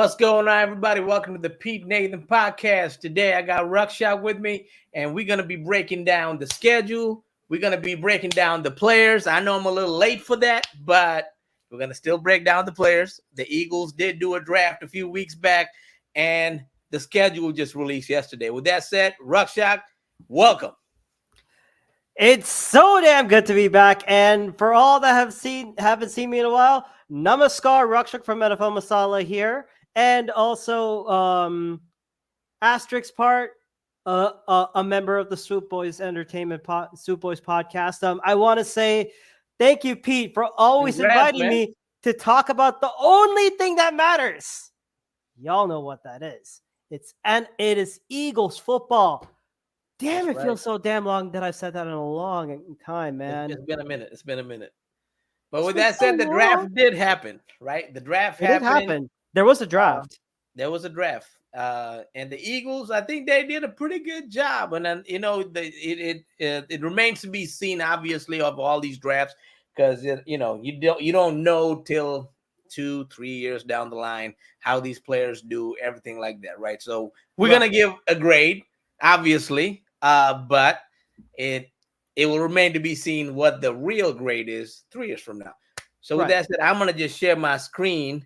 What's going on, everybody? Welcome to the Pete Nathan podcast. Today, I got Rakshak with me, and we're going to be breaking down the schedule. We're going to be breaking down the players. I know I'm a little late for that, but we're going to still break down the players. The Eagles did do a draft a few weeks back, and the schedule just released yesterday. With that said, Rakshak, welcome. It's so damn good to be back, and for all that haven't seen me in a while, Namaskar, Rakshak from NFL Masala here, and also asterisk part, a member of the Swoop Boys Swoop Boys podcast. I want to say thank you, Pete, for always inviting me to talk about the only thing that matters. Y'all know what that is. It is Eagles football. Damn, it feels so damn long that I've said that in a long time, man. It's been a minute. But with that said, the draft did happen, right? The draft happened. There was a draft. And the Eagles, I think they did a pretty good job. And then, it remains to be seen, obviously, of all these drafts, because you don't know till 2-3 years down the line how these players do, everything like that, right? So we're gonna give a grade, obviously. But it will remain to be seen what the real grade is 3 years from now. So with that said, I'm going to just share my screen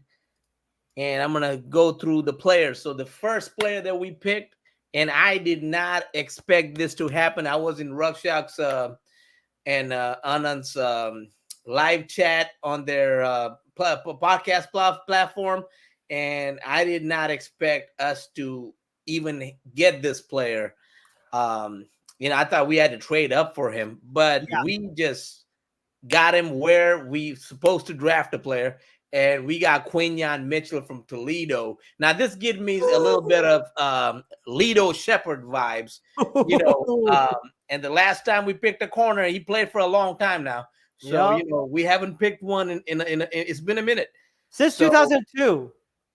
and I'm going to go through the players. So the first player that we picked, and I did not expect this to happen. I was in Rakshak's and Anand's live chat on their podcast platform, and I did not expect us to even get this player. I thought we had to trade up for him, but we just got him where we supposed to draft a player, and we got Quinyon Mitchell from Toledo. Now, this gives me a little bit of Lido Shepherd vibes, and the last time we picked a corner, he played for a long time now. So, we haven't picked one in it's been a minute. Since 2002.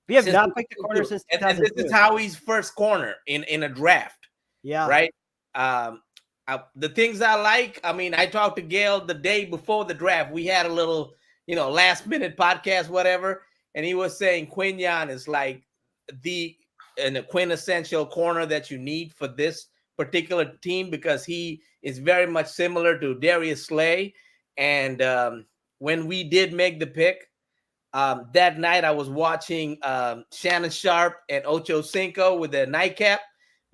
We have not picked a corner since 2002. And this is how he's first corner in a draft. Yeah. Right. The things I like, I talked to Gail the day before the draft. We had a little, last minute podcast, whatever. And he was saying Quinyon is like the quintessential corner that you need for this particular team, because he is very much similar to Darius Slay. And when we did make the pick, that night I was watching Shannon Sharp and Ocho Cinco with the Nightcap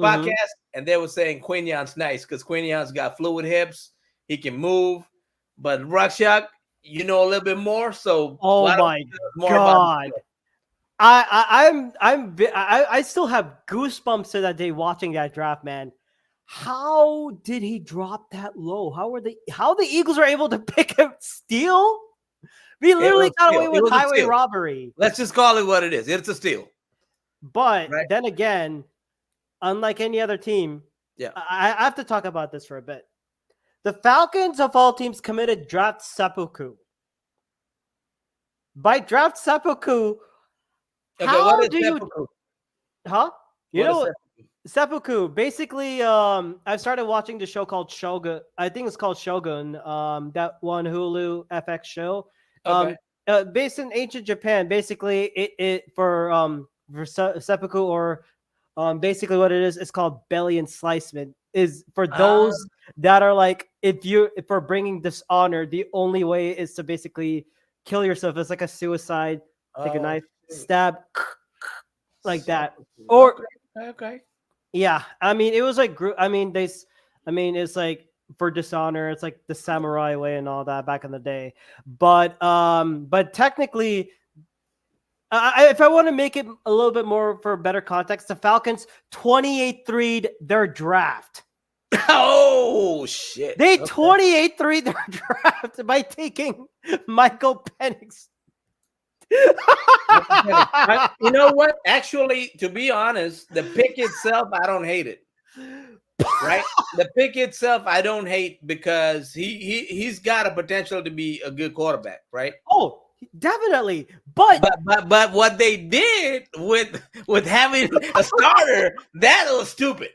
podcast, and they were saying Quinyon's nice because Quinyon's got fluid hips, he can move. But Rakshak, a little bit more. So my God, I still have goosebumps to that day watching that draft, man. How did he drop that low? How the Eagles were able to pick him steal? We literally got away with highway robbery. Let's just call it what it is. It's a steal. But then again, unlike any other team, I have to talk about this for a bit. The Falcons of all teams committed draft seppuku. By draft seppuku, how do seppuku? Seppuku. Basically, I started watching the show called Shogun. I think it's called Shogun. That one Hulu FX show. Based in ancient Japan. Basically, it for seppuku, or basically what it is, it's called belly enslicement. Is for those that are like, if for bringing dishonor, the only way is to basically kill yourself. It's like a suicide. Take a knife, stab, like that. Or yeah, it was like it's like for dishonor. It's like the samurai way and all that back in the day. But technically, if I want to make it a little bit more for better context, the Falcons 28-3'd their draft. Oh shit! They 28-3'd their draft by taking Michael Penix. You know what? Actually, to be honest, the pick itself, I don't hate it. Right? The pick itself, I don't hate, because he's got a potential to be a good quarterback, right? Oh, definitely. But what they did with having a starter, that was stupid.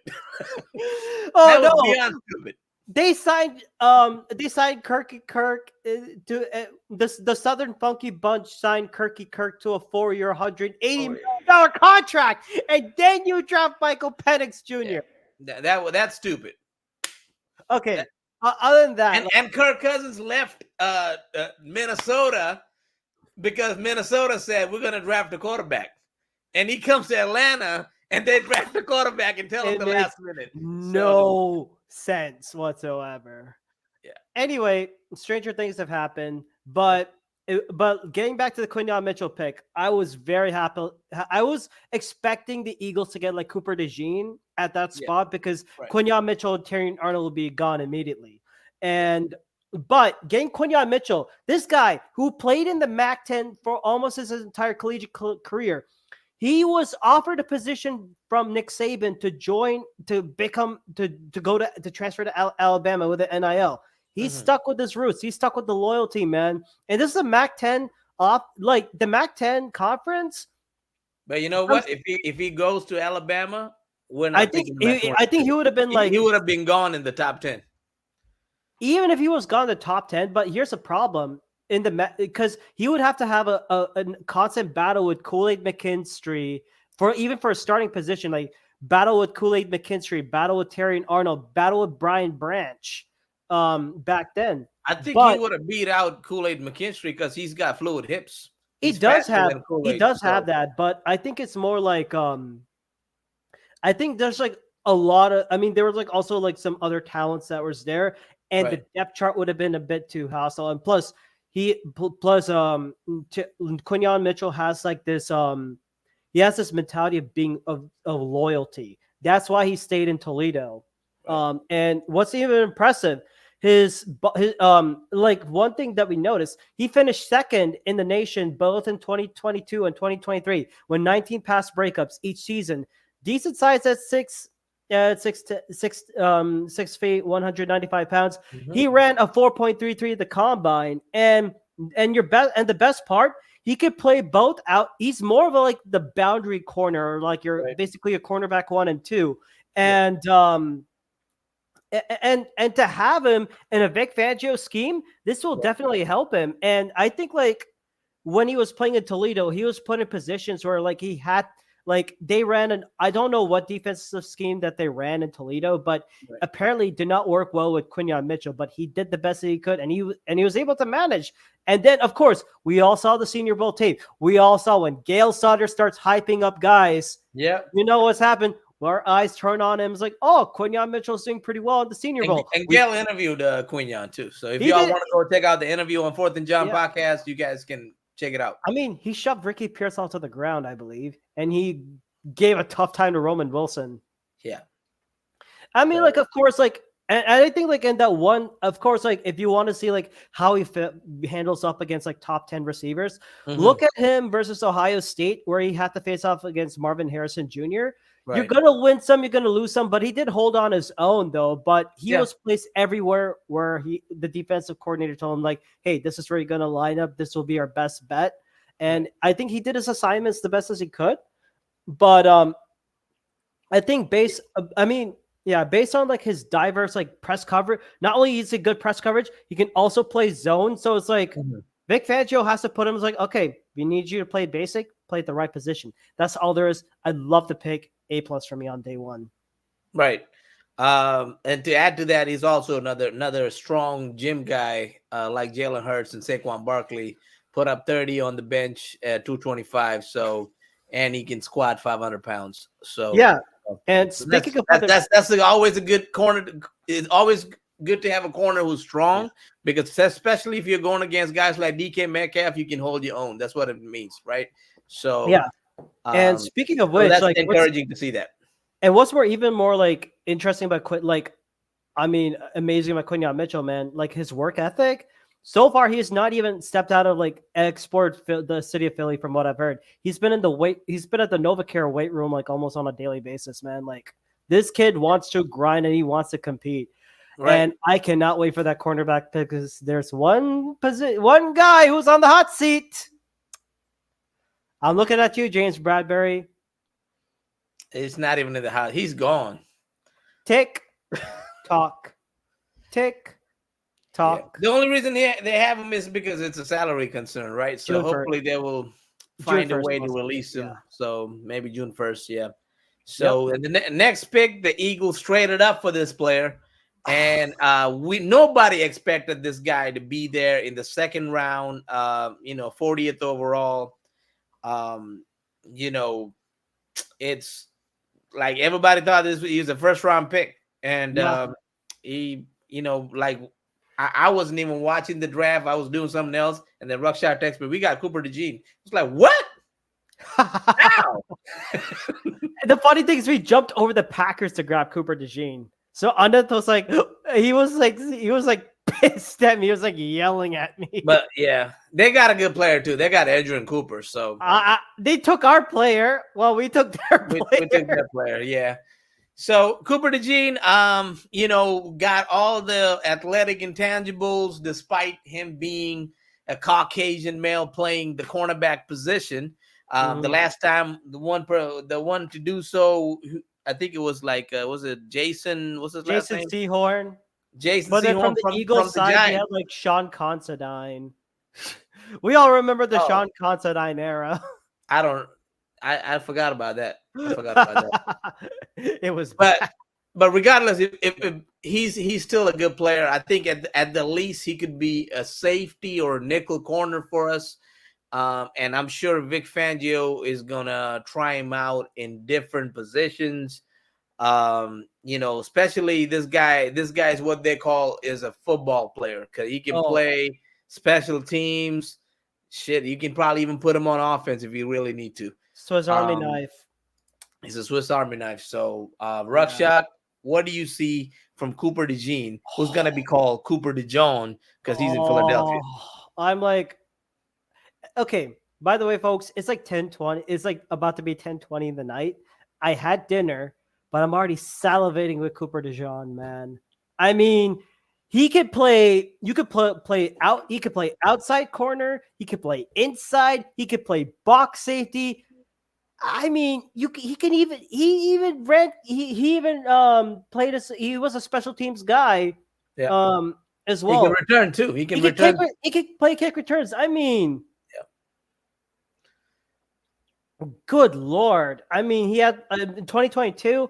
Beyond stupid. they signed Kirky Kirk to the Southern Funky Bunch signed Kirky Kirk to a 4-year, $180 million contract, and then you draft Michael Penix Jr. That's stupid. Okay. Other than that, and Kirk Cousins left Minnesota because Minnesota said we're going to draft a quarterback, and he comes to Atlanta and they draft the quarterback and tell him the last minute. No sense whatsoever. Yeah. Anyway, stranger things have happened, but getting back to the Quinyon Mitchell pick, I was very happy. I was expecting the Eagles to get like Cooper DeJean at that spot because Quinyon Mitchell and Terry Arnold will be gone immediately. But getting Quinyon Mitchell, this guy who played in the MAC-10 for almost his entire collegiate career, he was offered a position from Nick Saban to transfer to Alabama with the NIL. He's stuck with his roots. He's stuck with the loyalty, man. And this is a MAC-10 like the MAC-10 conference. But you know what? If he goes to Alabama, we're not. I think he would have been he would have been gone in the top 10. Even if he was gone in the top 10, but here's a problem because he would have to have a constant battle with Kool-Aid McKinstry for a starting position, like battle with Kool-Aid McKinstry, battle with Terry Arnold, battle with Brian Branch. Back then, I think he would have beat out Kool-Aid McKinstry because he's got fluid hips. He does have that, but I think it's more like I think there's like a lot of. I mean, there was like also like some other talents that was there, and the depth chart would have been a bit too hostile. And plus Quinyon Mitchell has like this he has this mentality of being of loyalty. That's why he stayed in Toledo. And what's even impressive, his like one thing that we noticed, he finished second in the nation both in 2022 and 2023 when 19 pass breakups each season. Decent size at 6 feet, 195 pounds. He ran a 4.33 at the combine, and the best part, he could play both out. He's more of the boundary corner, like you're basically a cornerback 1 and 2, and and to have him in a Vic Fangio scheme, this will definitely help him. And I think like when he was playing in Toledo, he was put in positions where like he had they ran I don't know what defensive scheme that they ran in Toledo, but apparently did not work well with Quinyon Mitchell. But he did the best that he could, and he was able to manage. And then of course we all saw the Senior Bowl tape. We all saw when Gail Sauter starts hyping up guys. Yeah, you know what's happened. Our eyes turn on him. It's like, oh, Quinyon Mitchell's doing pretty well at the Senior Bowl. And Gail interviewed Quinyon too. So if y'all want to go check out the interview on 4th and John podcast, you guys can check it out. I mean, he shoved Ricky Pierce off to the ground, I believe, and he gave a tough time to Roman Wilson. Yeah. I mean, like, of course, like, and I think like in that one, of course, like if you want to see like how he handles up against like top 10 receivers, look at him versus Ohio State, where he had to face off against Marvin Harrison Jr. You're going to win some, you're going to lose some, but he did hold on his own though. But he was placed everywhere where the defensive coordinator told him like, hey, this is where you're going to line up. This will be our best bet. And I think he did his assignments the best as he could. But I think based on like his diverse like press coverage, not only is it good press coverage, he can also play zone. So it's like Vic Fangio has to put him like, okay, we need you to play basic, play at the right position. That's all there is. I'd love to pick A+ for me on day one. Right. And to add to that, he's also another strong gym guy like Jalen Hurts and Saquon Barkley. Put up 30 on the bench at 225. So, and he can squat 500 pounds. So yeah. And speaking of that's always a good corner. It's always good to have a corner who's strong because especially if you're going against guys like DK Metcalf, you can hold your own. That's what it means, right? So yeah. And speaking of which, that's like encouraging to see that. And what's even more like interesting about amazing about Quinyon Mitchell, man, like his work ethic. So far, he has not even stepped out of like the city of Philly, from what I've heard. He's been at the NovaCare weight room like almost on a daily basis, man. Like this kid wants to grind and he wants to compete. Right. And I cannot wait for that cornerback pick because there's one guy who's on the hot seat. I'm looking at you, James Bradbury. It's not even in the hot. He's gone. Tick tock. tick Yeah. talk. The only reason they have him is because it's a salary concern, right? So June 1st. hopefully they will June find a 1st, way to possibly. release Yeah. him. So maybe June 1st. Yeah. Yep. So the next pick, the Eagles traded up for this player, and nobody expected this guy to be there in the second round. 40th overall. Um, you know, it's like everybody thought he was a first round pick, and Yeah. he, like I wasn't even watching the draft. I was doing something else, and then Rakshak texted me, "We got Cooper DeJean." It's like, what? How? The funny thing is, we jumped over the Packers to grab Cooper DeJean. So Anand was like, he was like pissed at me. He was like yelling at me. But yeah, they got a good player too. They got Adrian Cooper, so They took our player. Well, we took their player. we took that player. Yeah. So Cooper DeJean, got all the athletic intangibles despite him being a Caucasian male playing the cornerback position. The last time, the one to do so, I think it was was it Jason? What's his last Jason name? Sehorn. Jason But then Sehorn from the Eagles the side, we Giants. had like Sean Considine. We all remember the Oh, Sean Considine era. I forgot about that. I forgot about that. It was But bad. but regardless, if he's still a good player, I think at the least he could be a safety or a nickel corner for us. And I'm sure Vic Fangio is gonna try him out in different positions. Especially this guy. This guy is what they call is a football player because he can play special teams. Shit, you can probably even put him on offense if you really need to. Swiss Army knife. He's a Swiss Army knife. So, Rakshak, what do you see from Cooper DeJean, who's going to be called Cooper DeJohn because he's in Philadelphia? I'm like, okay, by the way, folks, it's like 10:20. It's like about to be 10:20 in the night. I had dinner, but I'm already salivating with Cooper DeJean, man. I mean, he could play. You could play out. He could play outside corner. He could play inside. He could play box safety. I mean, he even played as he was a special teams guy. Yeah. As well. He can return too. He can return. He can play kick returns. I mean, good Lord. I mean, he had in 2022,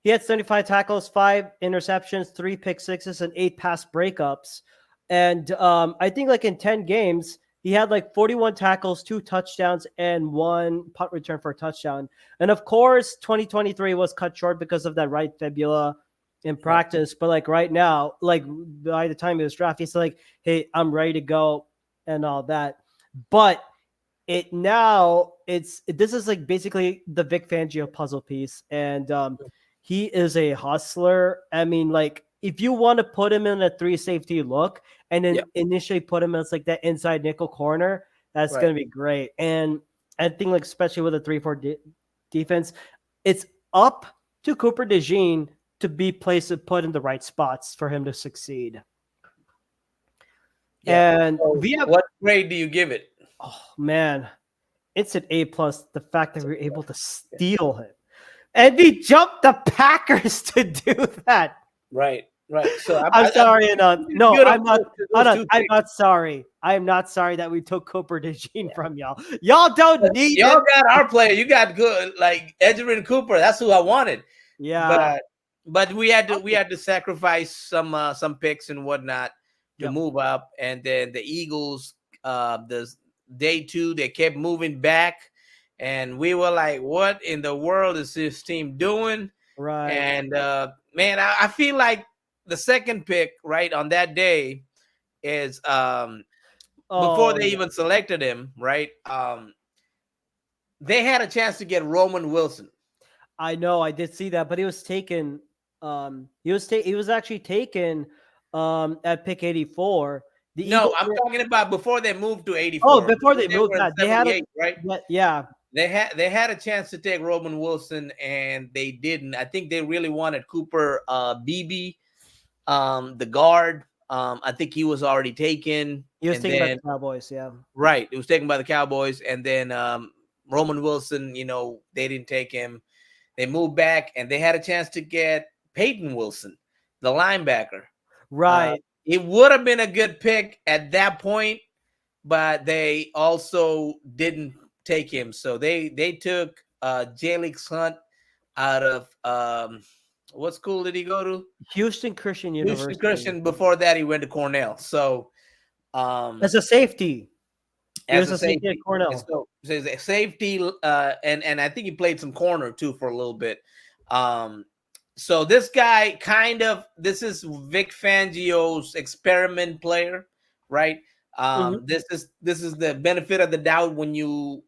he had 75 tackles, 5 interceptions, 3 pick sixes, and 8 pass breakups. And I think like in 10 games, he had like 41 tackles, 2 touchdowns, and 1 punt return for a touchdown. And of course, 2023 was cut short because of that right fibula in practice. But like right now, like by the time he was drafted, he's like, hey, I'm ready to go and all that. But this is like basically the Vic Fangio puzzle piece. And he is a hustler. I mean, like if you want to put him in a 3 safety look and then initially put him as like that inside nickel corner, that's going to be great. And I think like especially with a 3-4 defense, it's up to Cooper DeJean to be placed and put in the right spots for him to succeed. Yeah. And so what grade do you give it? Oh man, it's an A+. The fact that we were able to steal him, and we jumped the Packers to do that. Right. So I'm sorry, Anand. No, I'm not. Anand, I'm not sorry. I am not sorry that we took Cooper DeJean from y'all. Y'all don't need. Y'all got our player. You got good like Adrian Cooper. That's who I wanted. Yeah. But we had to sacrifice some picks and whatnot to move up, and then the Eagles, the day 2, they kept moving back, and we were like, "What in the world is this team doing?" Right. And man, I feel like the second pick right on that day is before they even selected him, right? They had a chance to get Roman Wilson. I know, I did see that, but he was taken. He was actually taken at pick 84. I'm talking about before they moved to 84. Oh, before they moved that, they had right? Yeah. They had a chance to take Roman Wilson and they didn't. I think they really wanted Cooper Beebe, the guard. I think he was already taken. He was taken by the Cowboys, yeah. Right. It was taken by the Cowboys. And then Roman Wilson, they didn't take him. They moved back and they had a chance to get Peyton Wilson, the linebacker. Right. It would have been a good pick at that point, but they also didn't take him. So they took Jalix Hunt out of what school did he go to? Houston Christian Houston University. Christian. Before that, he went to Cornell. So As a safety. He as was a a safety at safety, and Cornell. so as a safety, and I think he played some corner too for a little bit. Um, so this guy this is Vic Fangio's experiment player, right? Mhm. This is the benefit of the doubt when you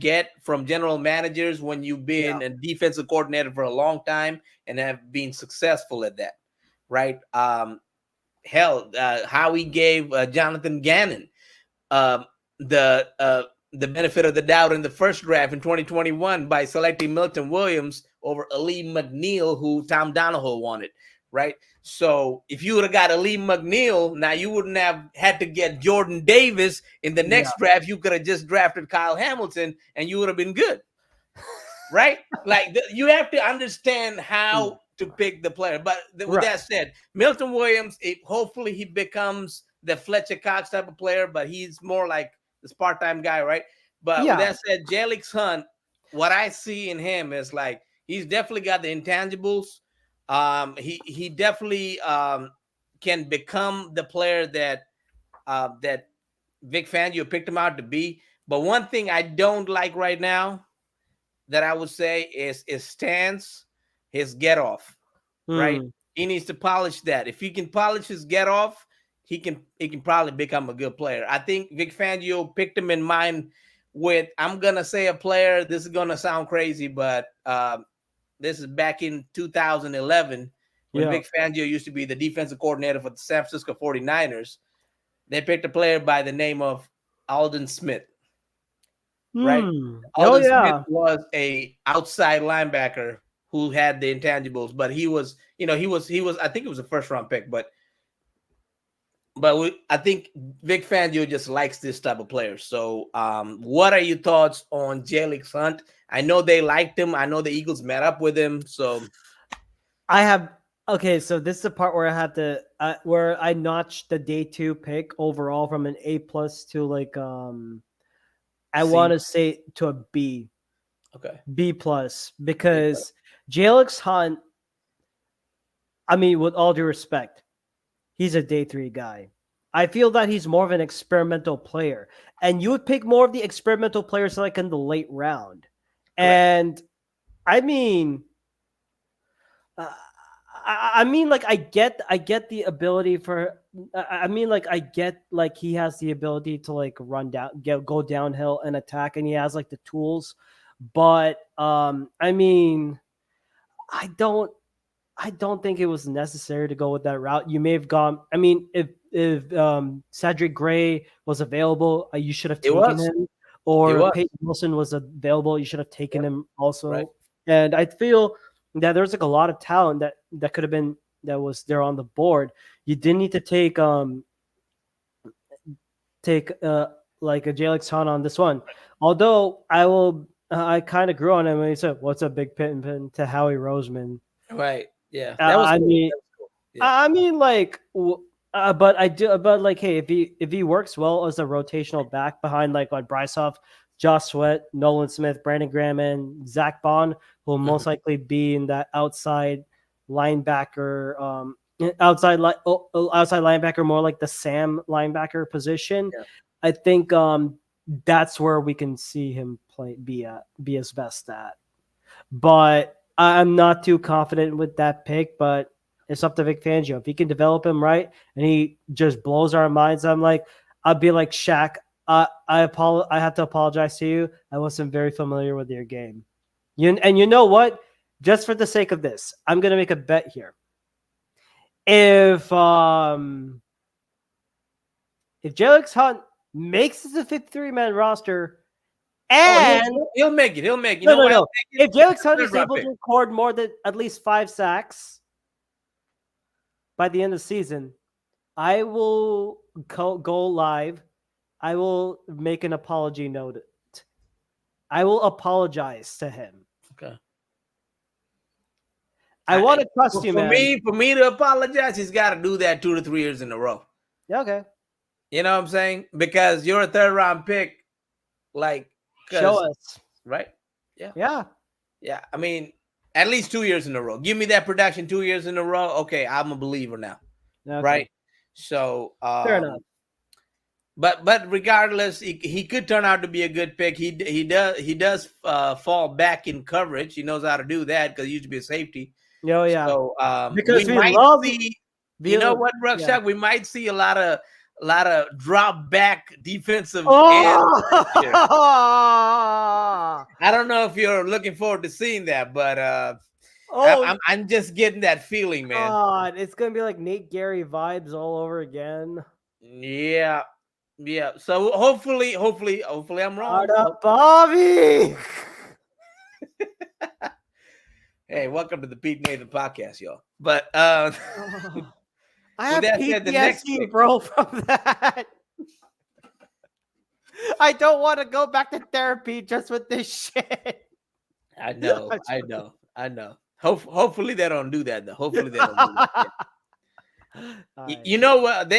get from general managers when you've Yeah. been a defensive coordinator for a long time and have been successful at that, right? Hell, how he gave Jonathan Gannon um, the uh, the benefit of the doubt in the first draft in 2021 by selecting Milton Williams over Ali McNeil, who Tom Donahoe wanted, right? So if you would have got Ali McNeil, now you wouldn't have had to get Jordan Davis in the Yeah. next draft. You could have just drafted Kyle Hamilton, and you would have been good, right? Like you have to understand Mm. how to pick the player. But with Right. that said, Milton Williams, hopefully he becomes the Fletcher Cox type of player, but he's more like this part-time guy, right? But with Yeah. that said, Jalix Hunt, what I see in him is like he's definitely got the intangibles. He definitely can become the player that Vic Fangio picked him out to be. But one thing I don't like right now that I would say is his stance, his get off, right? Hmm. He needs to polish that. If he can polish his get off, he can probably become a good player. I think Vic Fangio picked him in mind with I'm gonna say a player. This is gonna sound crazy, but this is back in 2011 when Yeah. Vic Fangio used to be the defensive coordinator for the San Francisco 49ers. They picked a player by the name of Alden Smith, right? Hmm. Oh Alden Smith yeah. was a outside linebacker who had the intangibles, but he was, he was. I think it was a first round pick, but I think Vic Fangio just likes this type of player. So, what are your thoughts on Jalix Hunt? I know they liked him. I know the Eagles met up with him. So, I have okay, so this is the part where I have to where I notched the day 2 pick overall from an A plus to like I want see, to say to a B, okay, B plus big because Jalix Hunt, I mean with all due respect, he's a day 3 guy. I feel that he's more of an experimental player. And you would pick more of the experimental players like in the late round. correct. And I mean, uh, I mean, like I get the ability for. I mean, like I get like he has the ability to like run down, go downhill and attack, and he has like the tools. But I mean, I don't I don't think it was necessary to go with that route. You may have gone. I mean, if Cedric Gray was available, you should have It taken was. him. It Or was. Peyton Wilson was available, you should have taken Yep. him Right. also. And I feel that there's like a lot of talent that could have been that was there on the board. You didn't need to take like a Jalix Han on this one. Although I kind of grew on him when he said, "What's a big pin to Howie Roseman?" Right. Yeah. That was I cool. mean, That was cool. Yeah. I mean, like, but I do, but like, hey, if he works well as a rotational back behind like Bryce Huff, Josh Sweat, Nolan Smith, Brandon Graham, and Zach Bond, will Mhm. most likely be in that linebacker, outside linebacker, more like the Sam linebacker position. Yeah. I think that's where we can see him be his best at. But I'm not too confident with that pick. But it's up to Vic Fangio. If he can develop him right and he just blows our minds, I'll be like Shaq. I have to apologize to you. I wasn't very familiar with your game. You know what? Just for the sake of this, I'm gonna make a bet here. If um if Jalix Hunt makes the 53-man roster Oh, and he'll make it. He'll make it. You no, know no, why no. he'll make it? If Jalix It's a Hunt third is round able pick. to record more than at least 5 sacks by the end of the season, I will go live. I will make an apology note. I will apologize to him. Okay. I want to trust you, man. For me to apologize, he's got to do that 2 to 3 years in a row. Yeah, okay. You know what I'm saying? Because you're a third round pick, like show us, right? Yeah. I mean, at least 2 years in a row. Give me that production 2 years in a row. Okay, I'm a believer now, Okay. right? So fair enough. But regardless, he could turn out to be a good pick. He does fall back in coverage. He knows how to do that because he used to be a safety. Oh yeah. So because we might love see. You know what, Rakshak? Yeah. We might see a lot of drop back defensive ends. I don't know if you're looking forward to seeing that, but I'm just getting that feeling, man. God, it's gonna be like Nate Gary vibes all over again. Yeah. So hopefully I'm wrong. Bobby. Hey, welcome to the Pete Nathan podcast, y'all. But I have PTSD, bro, from that. I don't want to go back to therapy just with this shit. I know. Hopefully they don't do that, though. Hopefully they don't do that. Yeah. You know what?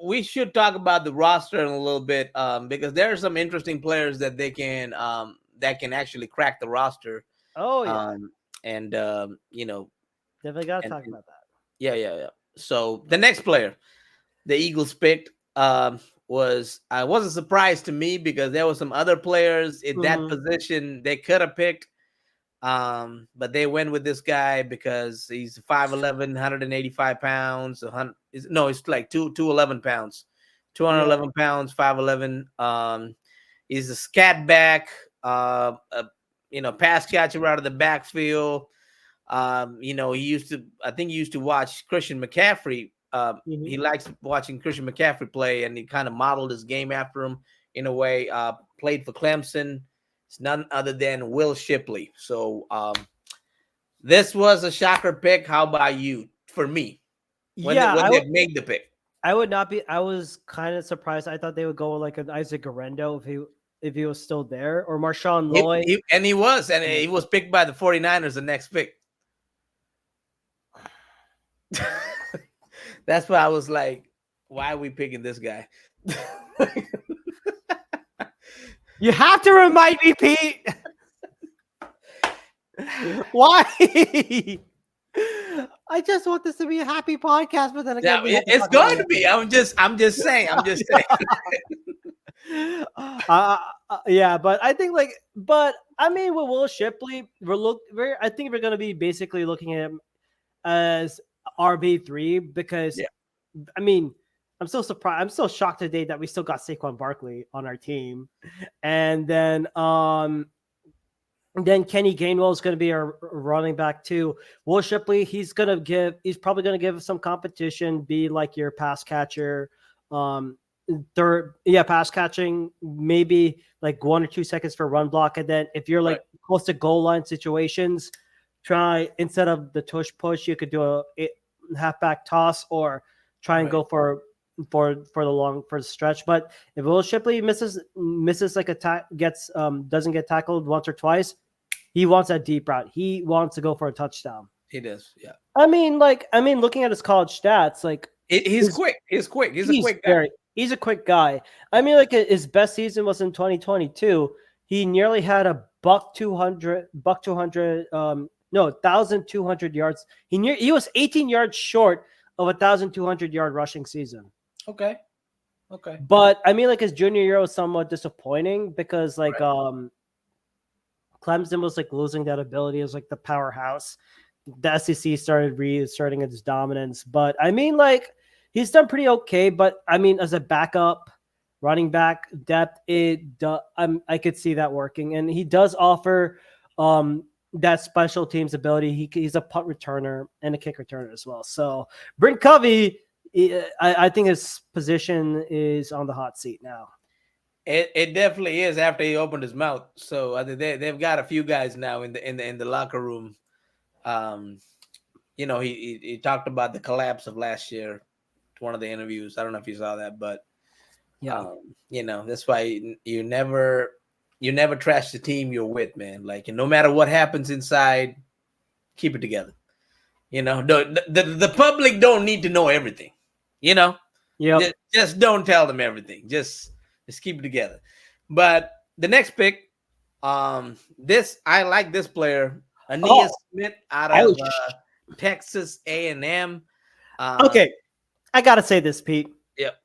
We should talk about the roster in a little bit, because there are some interesting players that they can that can actually crack the roster. Oh yeah, definitely gotta talk about that. Yeah. So the next player the Eagles picked I wasn't surprised to me because there were some other players in that position they could have picked. But they went with this guy because he's 5'11", 185 pounds. It's like 211 pounds, 211 pounds, 5'11". He's a scat back, pass catcher out of the backfield. I think he used to watch Christian McCaffrey. He likes watching Christian McCaffrey play, and he kind of modeled his game after him in a way. Played for Clemson. It's none other than Will Shipley. So this was a shocker pick. How about you? For me, when they made the pick, I would not be. I was kind of surprised. I thought they would go like an Isaac Guerrero if he was still there, or Marshawn Lloyd. He was picked by the 49ers the next pick. That's why I was like, why are we picking this guy? You have to remind me, Pete. Why? I just want this to be a happy podcast, but then again, it's going to be. I'm just saying. Yeah, but I think with Will Shipley, I think we're going to be basically looking at him as RB3 because, I'm so surprised. I'm so shocked today that we still got Saquon Barkley on our team, and then Kenny Gainwell is going to be our running back too. Will Shipley, he's probably going to give some competition, be like your pass catcher, pass catching, maybe like 1 or 2 seconds for run block, and then if you're close to goal line situations, try instead of the tush push, you could do a halfback toss or try and go for the stretch. But if Will Shipley misses like doesn't get tackled once or twice, he wants that deep route. He wants to go for a touchdown. He does, yeah. Looking at his college stats, he's quick. He's quick. He's a quick guy. He's a quick guy. His best season was in 2022. He nearly had a 1,200 yards. He was 18 yards short of 1,200 yard rushing season. Okay. But his junior year was somewhat disappointing because Clemson was losing that ability as the powerhouse. The SEC started reasserting its dominance, but he's done pretty okay. But as a backup running back depth, I could see that working, and he does offer that special teams ability. He's a punt returner and a kick returner as well. So Brent Covey, I think his position is on the hot seat now. It definitely is after he opened his mouth. So I think they've got a few guys now in the locker room. He talked about the collapse of last year. One of the interviews. I don't know if you saw that, but that's why you never trash the team you're with, man. No matter what happens inside, keep it together. The public don't need to know everything. You know, Yep. just don't tell them everything. Just keep it together. But the next pick, this I like this player, Ania Oh, Smith out oh, of Texas A&M. okay. I gotta say this, Pete. Yep.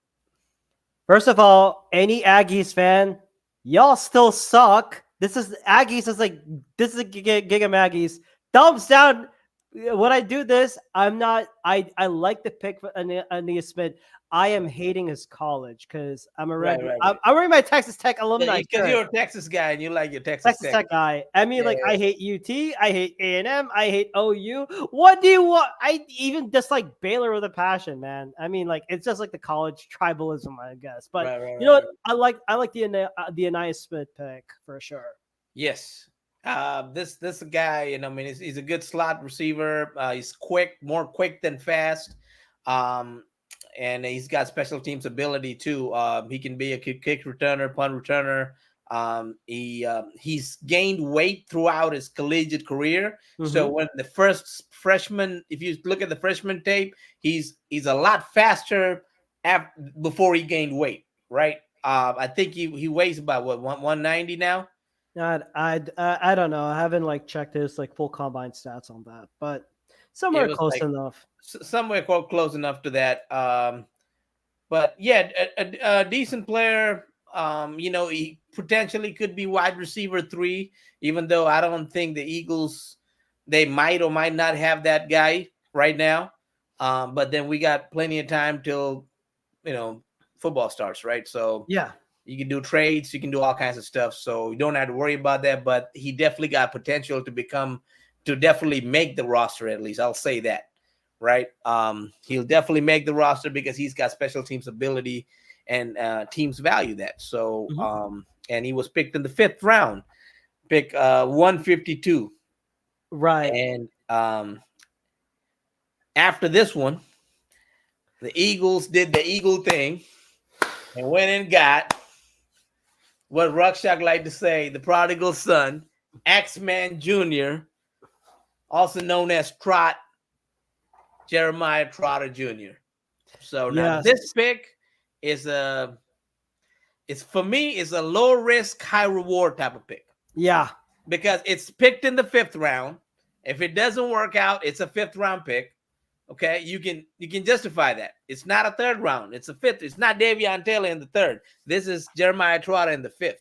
First of all, any Aggies fan, y'all still suck. Aggies is like this is a Giga Aggies. Thumbs down. When I do this, I'm not. I like the pick for Ania Smith. I am hating his college because Right, right, right. I'm wearing my Texas Tech alumni Because shirt. you're a Texas guy and you like your Texas Texas Tech. Tech guy. I mean, Yeah, like, I hate UT. I hate A&M. I hate OU. What do you want? I even dislike Baylor with a passion, man. I mean, like, it's just like the college tribalism, I guess. But right, right, you know right, what? right. I like the Anais Smith pick for sure. Yes. This guy, I mean, he's a good slot receiver. He's quick, more quick than fast. Um, and he's got special teams ability too. He can be a kick returner, punt returner. He's gained weight throughout his collegiate career. So Mm-hmm. when the first freshman, if you look at the freshman tape, he's a lot faster before he gained weight, right? I think he weighs about what 190 now. I don't know. I haven't like checked his like full combine stats on that, but It somewhere was close like enough. somewhere close enough to that. But yeah, a decent player. He potentially could be wide receiver 3, even though I don't think the Eagles, they might or might not have that guy right now. But then we got plenty of time till football starts, right? So Yeah. you can do trades, you can do all kinds of stuff. So you don't have to worry about that. But he definitely got potential to definitely make the roster, at least. I'll say that. Right. He'll definitely make the roster because he's got special teams ability and teams value that. So Mm-hmm. and he was picked in the 5th round, pick 152. Right. And after this one, the Eagles did the Eagle thing and went and got what Rakshak like to say, the prodigal son, X-Man Jr., also known as Trot, Jeremiah Trotter Jr. So now Yes. this pick is for me, is a low risk, high reward type of pick. Yeah. Because it's picked in the 5th round. If it doesn't work out, it's a 5th round pick. Okay, you can justify that. It's not a 3rd round. It's a 5th. It's not Davion Taylor in the 3rd. This is Jeremiah Trotter in the 5th.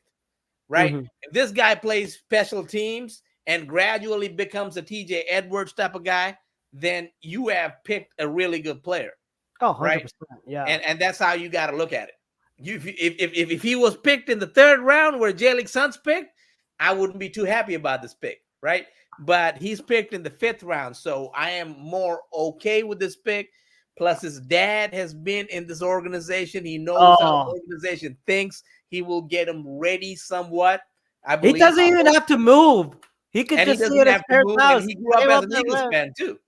Right? Mm-hmm. If this guy plays special teams and gradually becomes a TJ Edwards type of guy, then you have picked a really good player. Oh, right? 100%. Yeah. And that's how you got to look at it. If he was picked in the 3rd round where Jalen Sons picked, I wouldn't be too happy about this pick, right? But he's picked in the 5th round, so I am more okay with this pick. Plus, his dad has been in this organization. He knows how the Oh, organization thinks. He will get him ready somewhat, I he believe. doesn't even have to move. He could And he just stay at doesn't his have to parents' move. And house, he grew up save as up an that Eagles rent. fan too.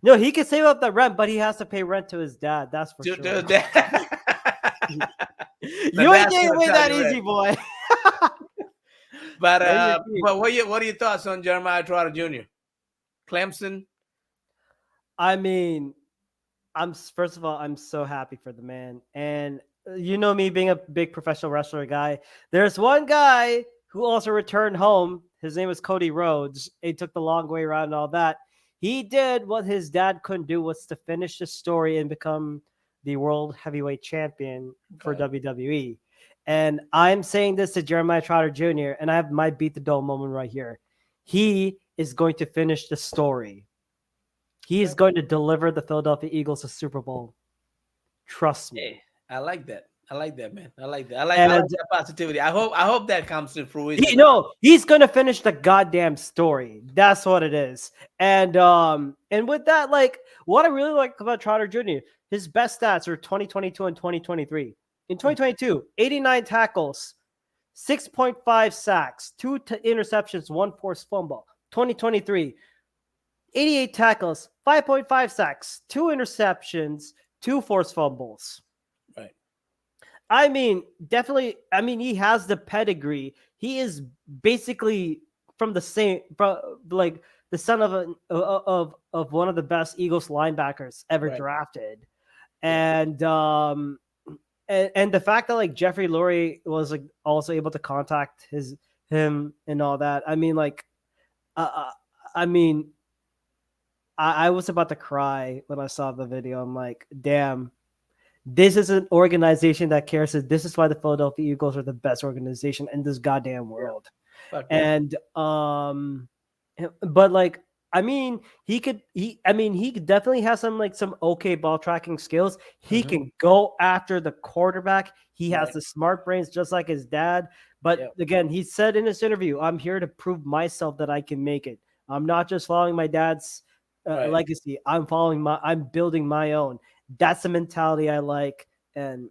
No, he can save up the rent, but he has to pay rent to his dad. That's for To, sure. to that. You ain't getting away that easy, boy. But what are your thoughts on Jeremiah Trotter Jr.? Clemson. I mean, first of all, I'm so happy for the man, and you know me being a big professional wrestler guy. There's one guy who also returned home. His name was Cody Rhodes. He took the long way around and all that. He did what his dad couldn't do, was to finish the story and become the world heavyweight champion for WWE. And I'm saying this to Jeremiah Trotter Jr., and I have my beat the dome moment right here. He is going to finish the story. He is going to deliver the Philadelphia Eagles a Super Bowl. Trust me. Hey, I like that. I like that, man. I like that. I like And that positivity. I hope that comes to fruition. he's going to finish the goddamn story. That's what it is. And with that, like, what I really like about Trotter Jr., his best stats are 2022 and 2023. In 2022, 89 tackles, 6.5 sacks, 2 interceptions, 1 forced fumble. 2023, 88 tackles, 5.5 sacks, 2 interceptions, 2 forced fumbles. Right. I mean, definitely. I mean, he has the pedigree. He is basically from the the son of one of the best Eagles linebackers ever Right. drafted, Yeah. and the fact that like Jeffrey Lurie was like also able to contact him and all that. I mean, like, uh, uh, I mean, I was about to cry when I saw the video. I'm like, damn, this is an organization that cares. This is why the Philadelphia Eagles are the best organization in this goddamn Yeah. world. Fuck yeah. And but like, I mean, he definitely has some okay ball tracking skills. He Mhm. can go after the quarterback. He has Right. the smart brains just like his dad. But Yeah. again, he said in this interview, I'm here to prove myself that I can make it. I'm not just following my dad's Right. legacy. I'm building my own. That's the mentality I like. And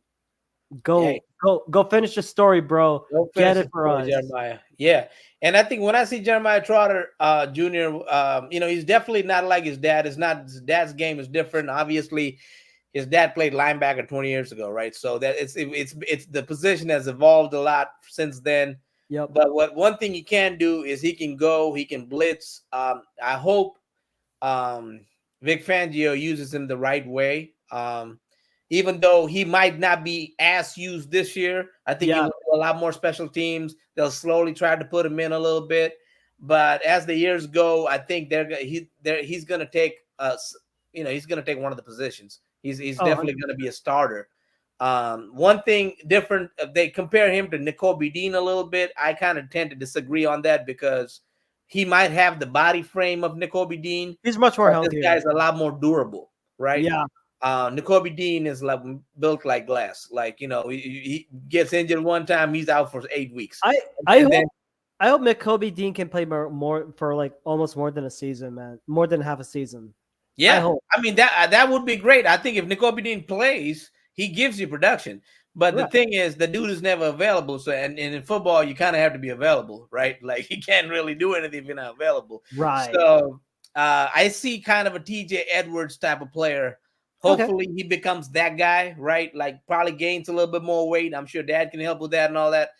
Hey, go finish the story, bro. go Get finish it the for story, us. Jeremiah. Yeah. And I think when I see Jeremiah Trotter Jr., he's definitely not like his dad. It's not his dad's game is different. Obviously, his dad played linebacker 20 years ago, right? So that it's the position has evolved a lot since then. Yep. But what one thing he can do is he can blitz. I hope um, Vic Fangio uses him the right way. Even though he might not be as used this year, I think he Yeah. will do a lot more special teams. They'll slowly try to put him in a little bit, but as the years go, I think he's going to take he's going to take one of the positions. He's Oh, definitely going to be a starter. One thing different, they compare him to N'Kobe Dean a little bit. I kind of tend to disagree on that because he might have the body frame of N'Kobe Dean, he's much more but this healthier. guy's a lot more durable, right? Yeah. N'Kobe Dean is like built like glass. Like, he gets injured one time, he's out for 8 weeks. I I And hope then, I hope McKobe Dean can play more for like almost more than a season, man. More than half a season. I yeah, hope. I mean, that would be great. I think if N'Kobe Dean plays, he gives you production. But the Right. thing is, the dude is never available. So, and in football, you kind of have to be available, right? Like, he can't really do anything if you're not available. Right. So, I see kind of a TJ Edwards type of player. Okay. Hopefully, he becomes that guy, right? Like, probably gains a little bit more weight. I'm sure dad can help with that and all that.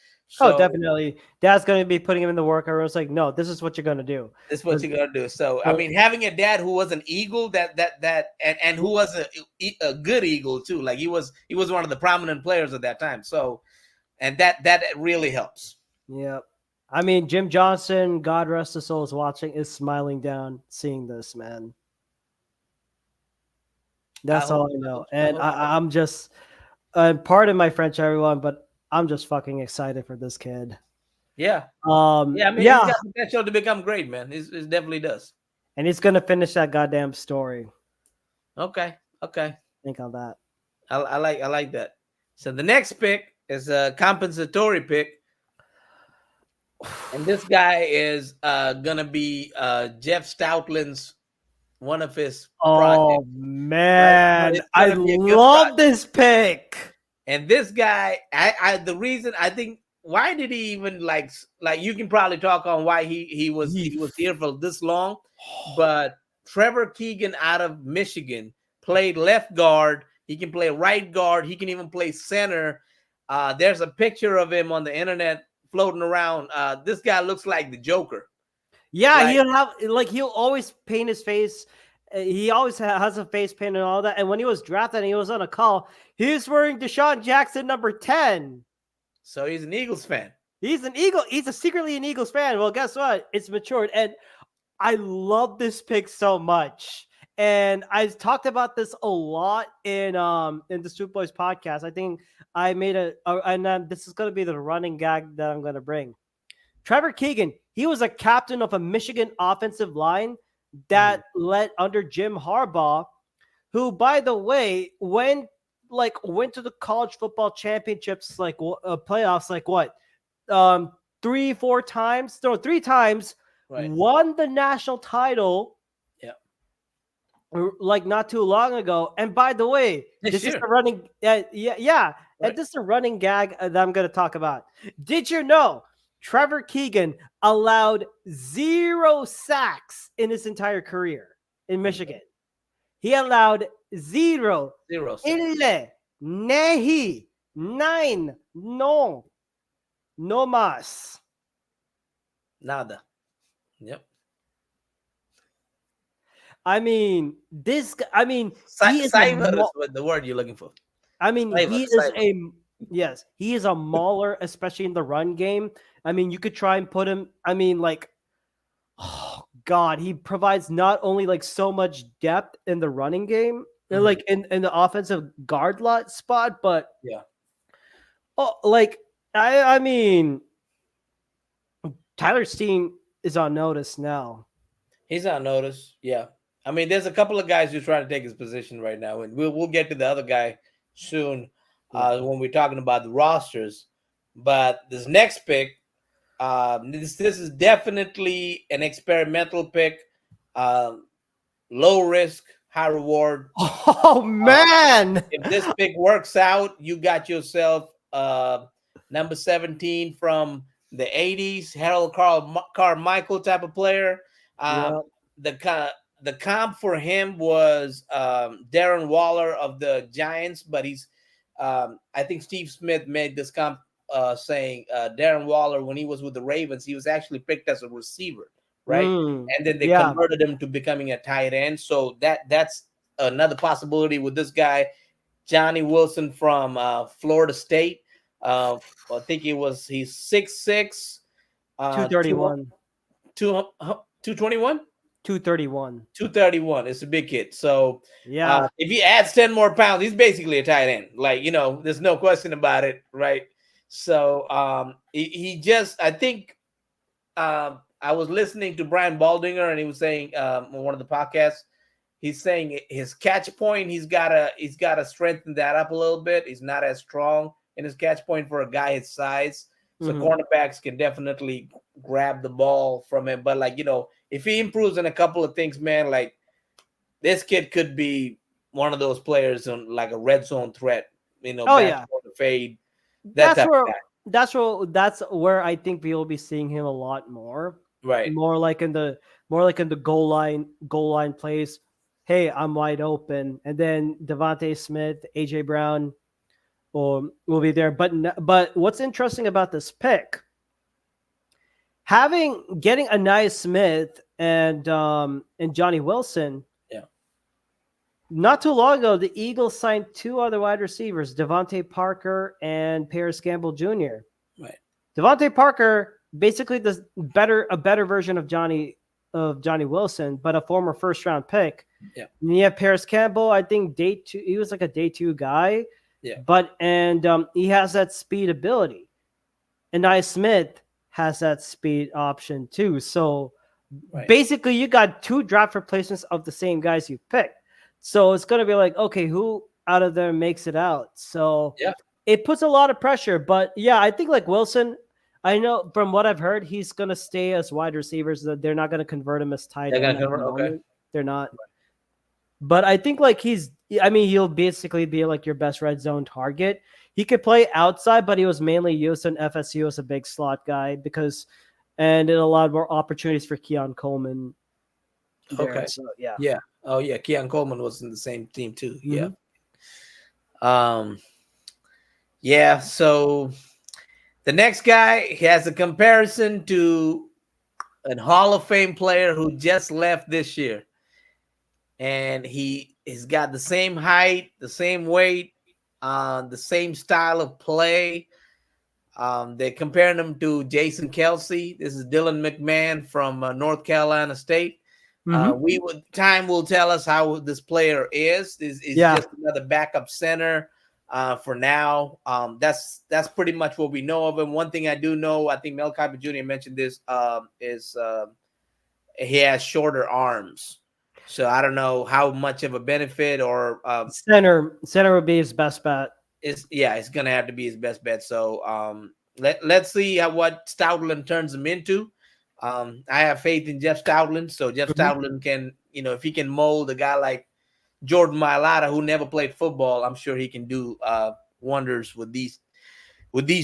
Oh, So, definitely. Dad's going to be putting him in the work. Everyone's like, no, this is what you're going to do. that's what you're gonna do. So, I But mean, having a dad who was an eagle, and who was a good eagle too. Like he was one of the prominent players at that time. So, and that really helps. yeah. I mean, Jim Johnson, God rest his soul, is watching, is smiling down, seeing this, man. I That's hope all I know. so. I And hope so. I'm just, pardon my French, everyone, but I'm just fucking excited for this kid. Yeah, yeah. I mean, he's Yeah, got potential to become great, man. It definitely does. and he's gonna finish that goddamn story. Okay, okay. Think on that. I like that. So the next pick is a compensatory pick, and this guy is gonna be Jeff Stoutland's one of his projects. Oh Right? man, It's I gonna be a good love project. this pick. And this guy, the reason I think why did he even like you can probably talk on why he was here for this long, but Trevor Keegan out of Michigan played left guard. He can play right guard. He can even play center. There's a picture of him on the internet floating around. This guy looks like the Joker. Yeah, Like, he'll always paint his face. He always has a face paint and all that. And when he was drafted and he was on a call, he was wearing Deshaun Jackson number 10. so he's an Eagles fan. He's an Eagle. He's secretly an Eagles fan. Well, guess what? It's matured, and I love this pick so much. And I talked about this a lot in the Soup Boys podcast. I think I made and this is going to be the running gag that I'm going to bring. Trevor Keegan, he was a captain of a Michigan offensive line that led under Jim Harbaugh, who, by the way, went to the college football championships, playoffs, like what, 3 times, Right. won the national title, Yeah. like not too long ago. And by the way, This this is year. the running, yeah, Right. and this is a running gag that I'm going to talk about. Did you know Trevor Keegan allowed 0 sacks in his entire career in Michigan? He allowed 0. 0 sacks. Ille, nehi, nine, no más. Nada. Yep. I mean, he is a Cyber is what the word you're looking for. Cyber, he is cyber. a yes, he is a mauler, especially in the run game. I mean, you could try and put him. I mean, like, oh God, he provides not only like so much depth in the running game, Hmm. like in the offensive guard lot spot, but Yeah, oh, like I mean, Tyler Steen is on notice now. he's on notice. Yeah, I mean, there's a couple of guys who's trying to take his position right now, and we'll get to the other guy soon Yeah. when we're talking about the rosters. But this next pick, this is definitely an experimental pick, um, low risk, high reward. Oh Uh, man. if this pick works out, you got yourself number 17 from the 80s, Harold Carmichael type of player. Um, Yeah. the co- the comp for him was Darren Waller of the Giants, but I think Steve Smith made this comp saying Darren Waller, when he was with the Ravens, he was actually picked as a receiver, right? Mm, And then they yeah. converted him to becoming a tight end. So that's another possibility with this guy, Johnny Wilson from Florida State. Uh, I think he's 6'6", 231. 221, 231. 231. It's a big kid. So Yeah. if he adds 10 more pounds, he's basically a tight end. Like, there's no question about it, right? So he just, I think, I was listening to Brian Baldinger, and he was saying on one of the podcasts, he's saying his catch point, he's gotta strengthen that up a little bit. He's not as strong in his catch point for a guy his size. So Mhm. cornerbacks can definitely grab the ball from him. But like, if he improves in a couple of things, man, like this kid could be one of those players on like a red zone threat, Oh back yeah. on the fade, that That's type of where guy. that's where I think we'll be seeing him a lot more. Right. More like in the goal line plays. Hey, I'm wide open, and then Devontae Smith, AJ Brown will be there. But what's interesting about this pick, getting Anais Smith and Johnny Wilson. Yeah. Not too long ago, the Eagles signed two other wide receivers, Devontae Parker and Paris Campbell Jr. Right. Devontae Parker basically a better version of Johnny Wilson, but a former first round pick. Yeah. And you have Paris Campbell, I think day two. He was like a day two guy, Yeah. he has that speed ability. And Nye Smith has that speed option too. So Right. basically, you got two draft replacements of the same guys you picked. So it's going to be like, okay, who out of them makes it out? So Yeah. it puts a lot of pressure. But yeah, I think like Wilson, I know from what I've heard, he's going to stay as wide receivers. That they're not going to convert him as tight They're end gonna at the convert. Okay. moment. They're not. But I think like he'll basically be like your best red zone target. He could play outside, but he was mainly used in FSU as a big slot guy and it allowed more opportunities for Keon Coleman there. Okay. So yeah. Yeah. Oh yeah. Keon Coleman was in the same team too. Yeah. Mhm. Um. Yeah. So the next guy, he has a comparison to a Hall of Fame player who just left this year, and he's got the same height, the same weight, the same style of play. They're comparing him to Jason Kelsey. This is Dylan McMahon from North Carolina State. Mhm. Time will tell us how this player is. Is Yeah. just another backup center for now. That's pretty much what we know of him. One thing I do know, I think Mel Kiper Jr. mentioned this, is he has shorter arms. So I don't know how much of a benefit or Center would be his best bet. it's gonna have to be his best bet. So let's see what Stoutland turns him into. I have faith in Jeff Stoutland. So Jeff Mhm. Stoutland can, if he can mold a guy like Jordan Mailata, who never played football, I'm sure he can do wonders with these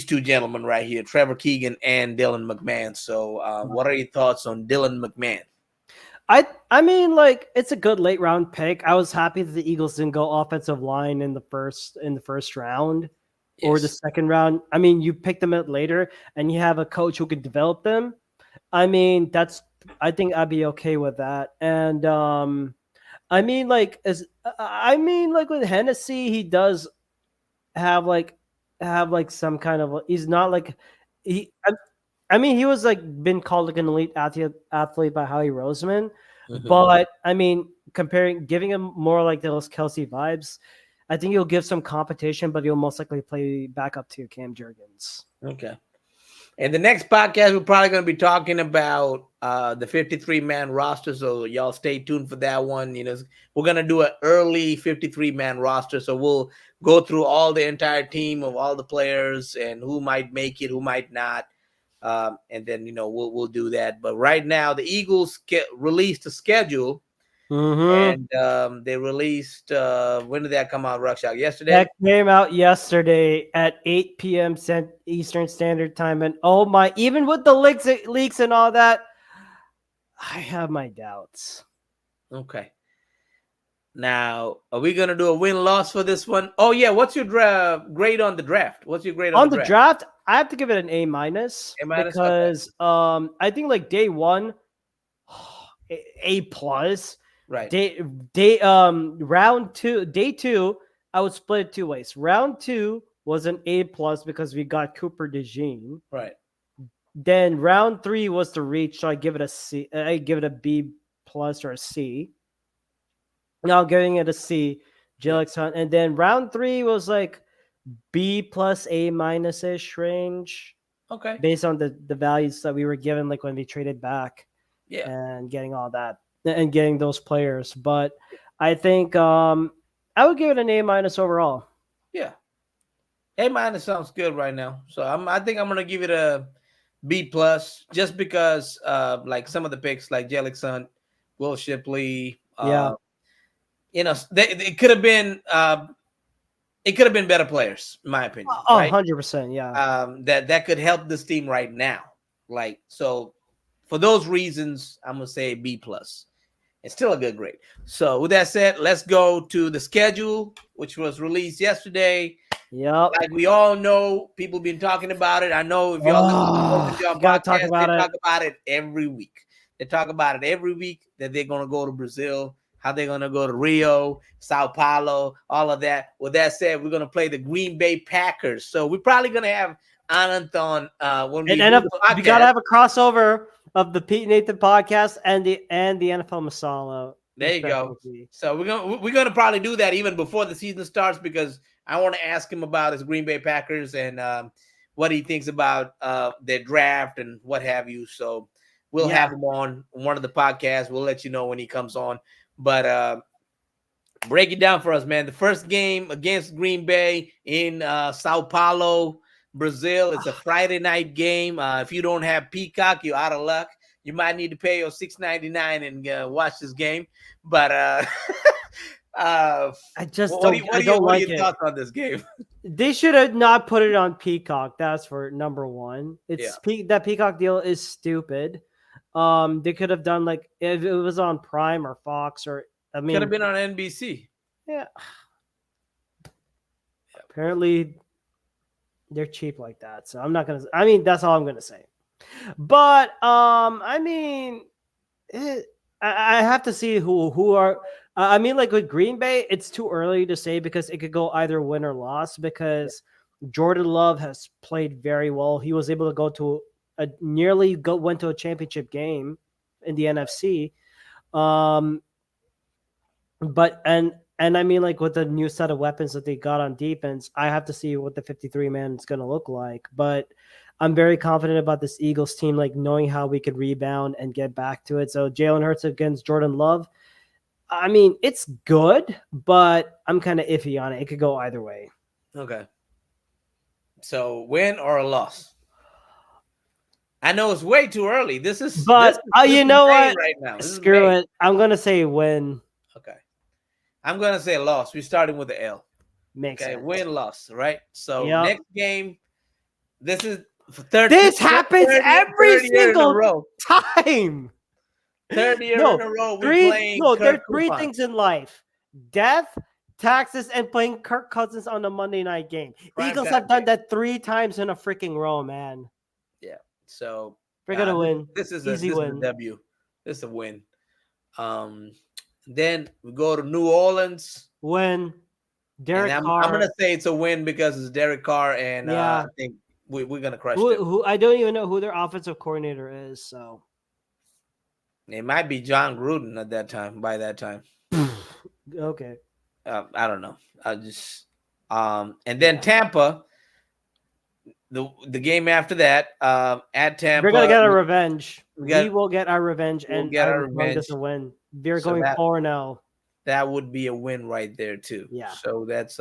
two gentlemen right here, Trevor Keegan and Dylan McMahon. So what are your thoughts on Dylan McMahon? I mean, like it's a good late round pick. I was happy that the Eagles didn't go offensive line in the first round or the Yes. second round. I mean, you pick them out later, and you have a coach who can develop them. I mean, I think I'd be okay with that. And I mean, like like with Hennessy, he does have like some kind of. He's not like he. I mean, he was like been called like an elite athlete by Howie Roseman, Hmm. but I mean, giving him more like those Kelsey vibes, I think he'll give some competition, but he'll most likely play back up to Cam Jurgens. Okay. And the next podcast, we're probably going to be talking about the 53-man roster. So y'all stay tuned for that one. We're going to do an early 53-man roster. So we'll go through all the entire team of all the players and who might make it, who might not. And then, we'll do that. But right now, the Eagles released a schedule. Mm-hmm. And they released, when did that come out, Rakshak? That Yesterday? came out yesterday at 8 p.m. Eastern Standard Time, and oh my! Even with the leaks and all that, I have my doubts. Okay. Now, are we gonna do a win-loss for this one? Oh yeah, what's your grade on the draft? What's your grade on the On the draft? draft, I have to give it an A minus A minus. Okay. because I think like day one, A plus. Right. Round two, day two, I would split it two ways. Round two was an A plus because we got Cooper DeJean. Right. Then round three was the reach, so I give it a C. I give it a B plus or a C. Now giving it a C, Yeah. Jalex Hunt, and then round three was like B plus A minus ish range Okay. based on the values that we were given, like when we traded back Yeah. and getting all that and getting those players. But I think I would give it an A minus overall. Yeah. A minus sounds good right now. So I think I'm gonna give it a B plus just because like some of the picks like Jellickson, Will Shipley, Yeah. it could have been better players, in my opinion, Oh, right? 100%. Yeah. That could help this team right now. Like, so for those reasons, I'm gonna say B plus. It's still a good grade. So with that said, let's go to the schedule, which was released yesterday. Yep. Like we all know, people been talking about it. I know if y'all listen to the Broken Oh, John gotta talk podcast, they about it. talk about it every week. They talk about it every week that they're gonna go to Brazil, how they're gonna go to Rio, Sao Paulo, all of that. With that said, we're gonna play the Green Bay Packers. So we're probably gonna have Anant on when we do the We gotta podcast. have a crossover of the Pete Nathan podcast and the NFL Masala. There you go. Respectively. So we're gonna probably do that even before the season starts because I want to ask him about his Green Bay Packers and what he thinks about their draft and what have you. So we'll Yeah. have him on one of the podcasts. We'll let you know when he comes on. But break it down for us, man. The first game against Green Bay in Sao Paulo, Brazil. It's a Friday night game. If you don't have Peacock, you're out of luck. You might need to pay your $6.99 and watch this game. But I just what don't. I don't are like your it. thoughts on this game? They should have not put it on Peacock. That's for number one. Yeah. That Peacock deal is stupid. They could have done like if it was on Prime or Fox or I Could have mean, been on NBC. yeah. Apparently, they're cheap like that. So I'm not gonna. I mean, that's all I'm gonna say. But I mean, I have to see who are. I mean, like with Green Bay, it's too early to say because it could go either win or loss. Because Jordan Love has played very well. He was able to go to went to a championship game in the NFC. Um, but and I mean, like with the new set of weapons that they got on defense, I have to see what the 53 man is going to look like. But I'm very confident about this Eagles team, like knowing how we could rebound and get back to it. So Jalen Hurts against Jordan Love. I mean, it's good, but I'm kind of iffy on it. It could go either way. Okay. So win or a loss? I know it's way too early. This is You know May what? right now. This is Screw May. it. I'm gonna say win. Okay. I'm gonna say loss. We're starting with the L. Makes Okay, sense. win loss, right? So Yep. next game, this is third. This happens every third year in a single row. time. Third year in a row, we're playing. There are Kirk three Coupon. things in life: death, taxes, and playing Kirk Cousins on the Monday night game. Prime Eagles time have done game. that 3 times in a freaking row, man. Yeah. So We're gonna win. This is Easy a win. W. This is a win. Um, Then we go to New Orleans, When and Derek I'm Carr, gonna say it's a win because it's Derek Carr, and I yeah, think we're gonna crush them. who I don't even know who their offensive coordinator is. So It might be John Gruden at that time. By that time, okay, I don't know. I just and then yeah, Tampa, the game after that, at we're gonna Tampa, get our revenge. we got We will get our revenge, we'll and get I'm our calling this revenge. a win. They're So going that 4-0. that would be a win right there too. Yeah. So that's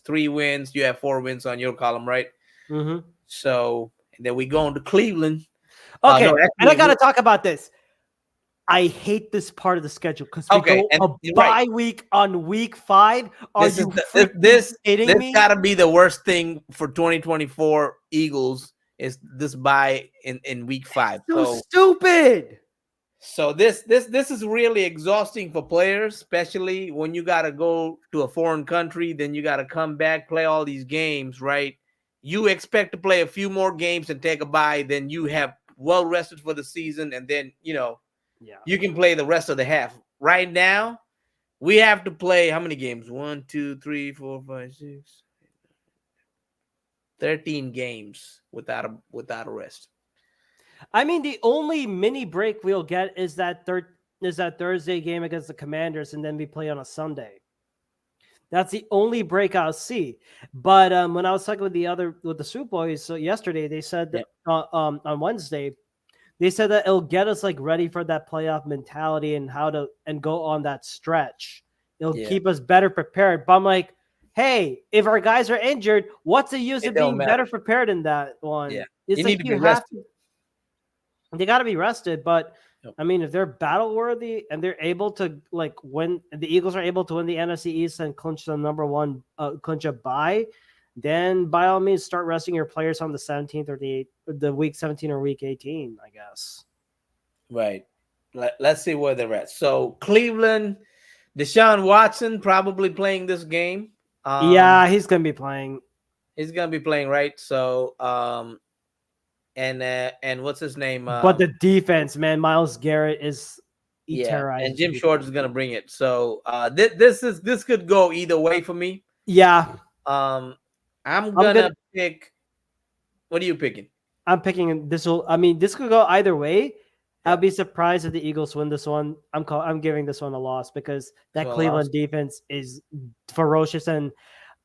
3 wins. You have 4 wins on your column, right? Mm-hmm. So and then we go into Cleveland. No, Okay, and I actually, gotta talk about this. I hate this part of the schedule because we okay, go and a right. bye week on week 5. Are This is you freaking this kidding this me? got to be the worst thing for 2024 Eagles is this bye in week 5. So stupid. So this is really exhausting for players, especially when you got to go to a foreign country, then you got to come back, play all these games, right? You expect to play a few more games and take a bye, then you have well rested for the season, and then Yeah. you can play the rest of the half. Right now, we have to play how many games? 1, 2, 3, 4, 5, 6, 13 games without a rest. I mean, the only mini break we'll get is that Thursday game against the Commanders, and then we play on a Sunday. That's the only break I'll see. But when I was talking with the Soup Boys yesterday, they said Yeah. that, on Wednesday, they said that it'll get us like ready for that playoff mentality and and go on that stretch. It'll Yeah. keep us better prepared. But I'm like, hey, if our guys are injured, what's the use It of don't being matter. better prepared in that one? Yeah. It's You like need to be you have rested. they got to be rested. But Yep. I mean, if they're battle worthy and they're able to like win, the Eagles are able to win the NFC East and clinch the number one, clinch a bye, then by all means start resting your players on the 17th or the week 17 or week 18, I guess. Right. Let's see where they're at. So Cleveland, Deshaun Watson probably playing this game. Yeah, he's gonna be playing. He's gonna be playing, right? So and what's his name? But the defense, man, Miles Garrett he Yeah, and terrorizes Jim people. Short is gonna bring it. So this could go either way for me. Yeah, I'm I'm gonna gonna. pick. What are you picking? I'm picking this. I mean, this could go either way. I'll Yeah, be surprised if the Eagles win this one. I'm giving this one a loss because that so I lost. Cleveland defense is ferocious, and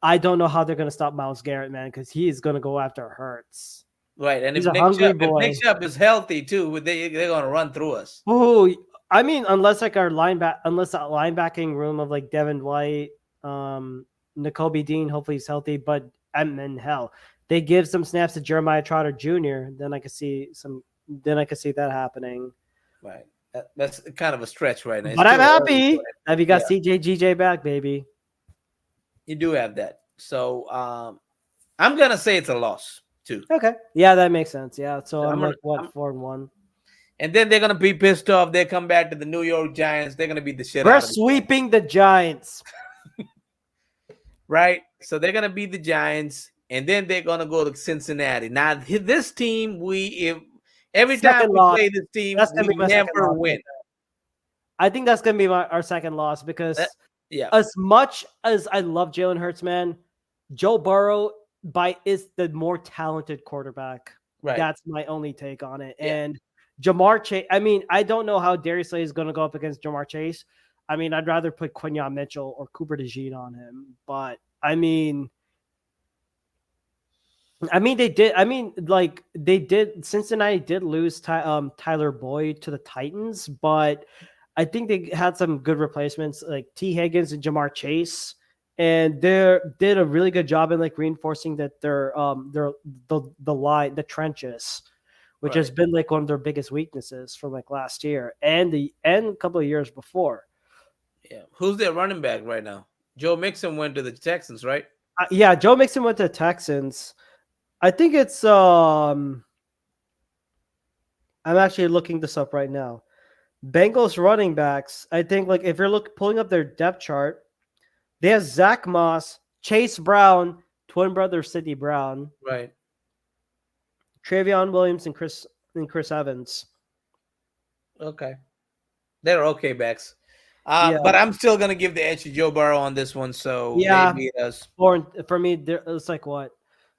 I don't know how they're gonna stop Miles Garrett, man, because he is gonna go after Hurts. Right, and He's a hungry boy. Nick Chubb is healthy too, they're gonna run through us. Oh, I mean, unless like unless that linebacking room of like Devin White, N'Kobe Dean, hopefully he's healthy, but and then hell, they give some snaps to Jeremiah Trotter Jr., then I could see that happening. Right, that's kind of a stretch right now. It's But I'm still early for happy it. that we got Yeah, CJ back, baby. you do have that. So I'm gonna say it's a loss too. Okay, yeah, that makes sense. Yeah, so So I'm like what I'm 4-1. and then they're gonna be pissed off. They come back to the New York Giants. They're gonna beat the shit We're out of them. sweeping the Giants. Right? So they're gonna beat the Giants, and then they're gonna go to Cincinnati. Now this team, every time Second we loss. play this team, That's gonna we be my second never loss. win. I think that's gonna be our second loss because Yeah, as much as I love Jalen Hurts, man, Joe Burrow is the more talented quarterback. right. That's my only take on it. Yeah. And Jamar Chase, I mean, I don't know how Darius Slay is going to go up against Jamar Chase. I mean, I'd rather put Quinyon Mitchell or Cooper DeJean on him. But I mean, they did. I mean, like they did. Cincinnati did lose Tyler Boyd to the Titans, but I think they had some good replacements like T. Higgins and Jamar Chase, and they did a really good job in like reinforcing that the line, the trenches, which has Right. been like one of their biggest weaknesses from like last year and a couple of years before. Yeah. Who's their running back right now? Joe Mixon went to the Texans, right? Yeah, Joe Mixon went to the Texans. I think it's I'm actually looking this up right now. Bengals running backs, I think like if you're pulling up their depth chart, they have Zach Moss, Chase Brown, twin brother Sidney Brown, Right. Travion Williams, and Chris Evans. Okay. They're okay backs. Yeah, But I'm still gonna give the edge to Joe Burrow on this one. So they yeah. beat us. For me, it's like what,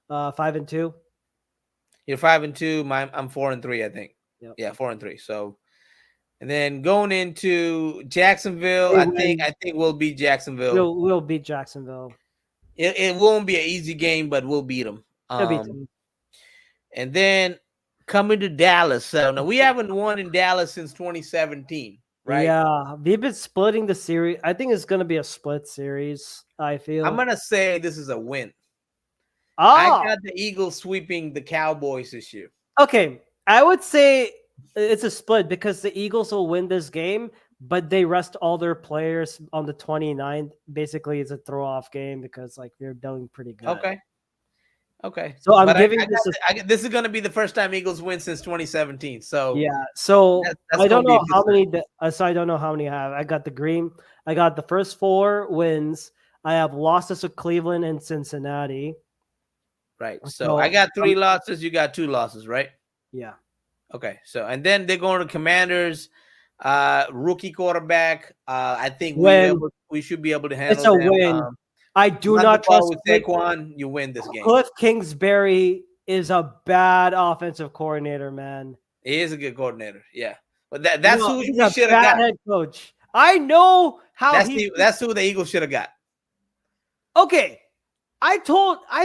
5-2. You're 5-2. I'm 4-3. I think. Yep. Yeah, 4-3. So and then going into Jacksonville, They I think win. we'll beat Jacksonville. We'll beat Jacksonville. It won't be an easy game, but we'll beat them. They'll beat them. And then coming to Dallas. So now we haven't won in Dallas since 2017, right? Yeah, we've been splitting the series. I think it's gonna be a split series. I I'm feel. gonna say this is a win. I Oh, got the Eagles sweeping the Cowboys this year. okay. I would say it's a split because the Eagles will win this game, but they rest all their players on the 29th. Basically, it's a throw off game because like they're doing pretty good. Okay. Okay. So I'm But giving this. this is going to be the first time Eagles win since 2017. So Yeah. So that's I going don't to be a know good how sign. many. So I don't know how many I have. I got the green. I got the first 4 wins. I have losses to Cleveland and Cincinnati. Right. So I So got 3 losses. You got 2 losses, right? yeah. Okay. So, and then they're going to Commanders, rookie quarterback. I think When we should be able to it's handle a them. win, I do Run the not ball trust with Saquon, you win this game. Cliff Kingsbury is a bad offensive coordinator, man. He is a good coordinator. Yeah. But that's who He's we a should have bad got. head coach. I know how he. That's who the Eagles should have got. Okay, I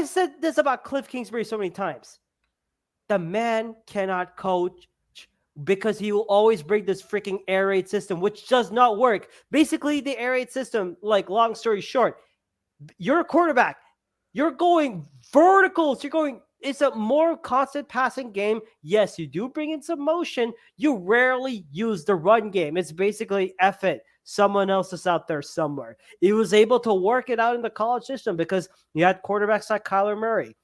said this about Cliff Kingsbury so many times. The man cannot coach because he will always bring this freaking air raid system, which does not work. Basically, the air raid system, like long story short, you're a quarterback. You're going verticals. It's a more constant passing game. Yes, you do bring in some motion. You rarely use the run game. It's basically F it. Someone else is out there somewhere. He was able to work it out in the college system because you had quarterbacks like Kyler Murray,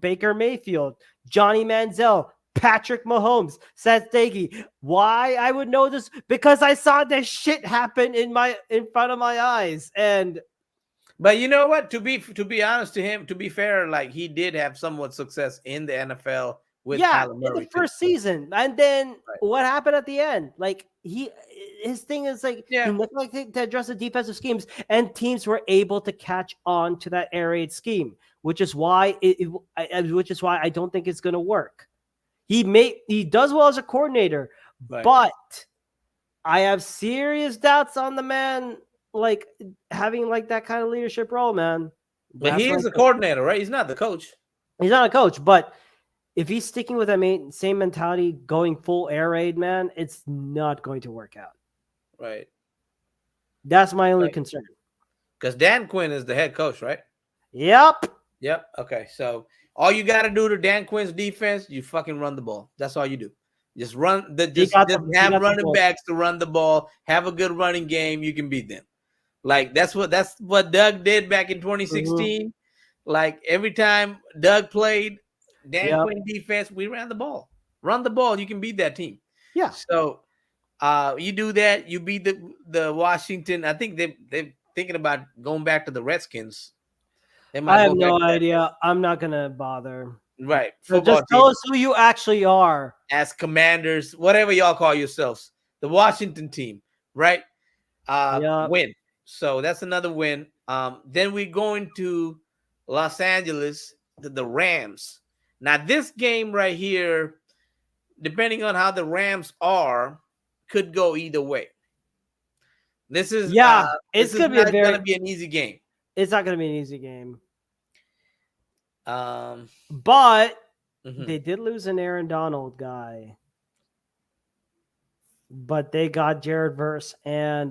Baker Mayfield, Johnny Manziel, Patrick Mahomes, Seth Dagey. Why I would know this? Because I saw this shit happen in front of my eyes. And but you know what? To be honest to him, to be fair, like he did have somewhat success in the NFL with Kyler in the Murray too. first season, and then Right. what happened at the end? Like his thing is like he Yeah. neglected to address the defensive schemes, and teams were able to catch on to that air raid scheme, which is why which is why I don't think it's going to work. He does well as a coordinator, Right. but I have serious doubts on the man, like having like that kind of leadership role, man. But That's he is like a coordinator, right? He's not the coach. he's not a coach, but if he's sticking with that same mentality, going full air raid, man, it's not going to work out. Right. That's my only concern. Because Dan Quinn is the head coach, right? Yep. Yep. Okay. So all you got to do to Dan Quinn's defense, you fucking run the ball. That's all you do. Just have running backs to run the ball. Have a good running game. You can beat them. Like that's what Doug did back in 2016. Mm-hmm. Like every time Doug played Dan Quinn defense, we ran the ball. Run the ball. You can beat that team. Yeah. So you do that. You beat the Washington. I think they're thinking about going back to the Redskins. I have no idea. I'm not gonna bother. Right. So just tell us who you actually are. As Commanders, whatever y'all call yourselves. The Washington team, right? Win. So that's another win. Then we're going to Los Angeles, the Rams. Now, this game right here, depending on how the Rams are, could go either way. This is it's gonna be an easy game. It's not gonna be an easy game. But they did lose an Aaron Donald guy. But they got Jared Verse and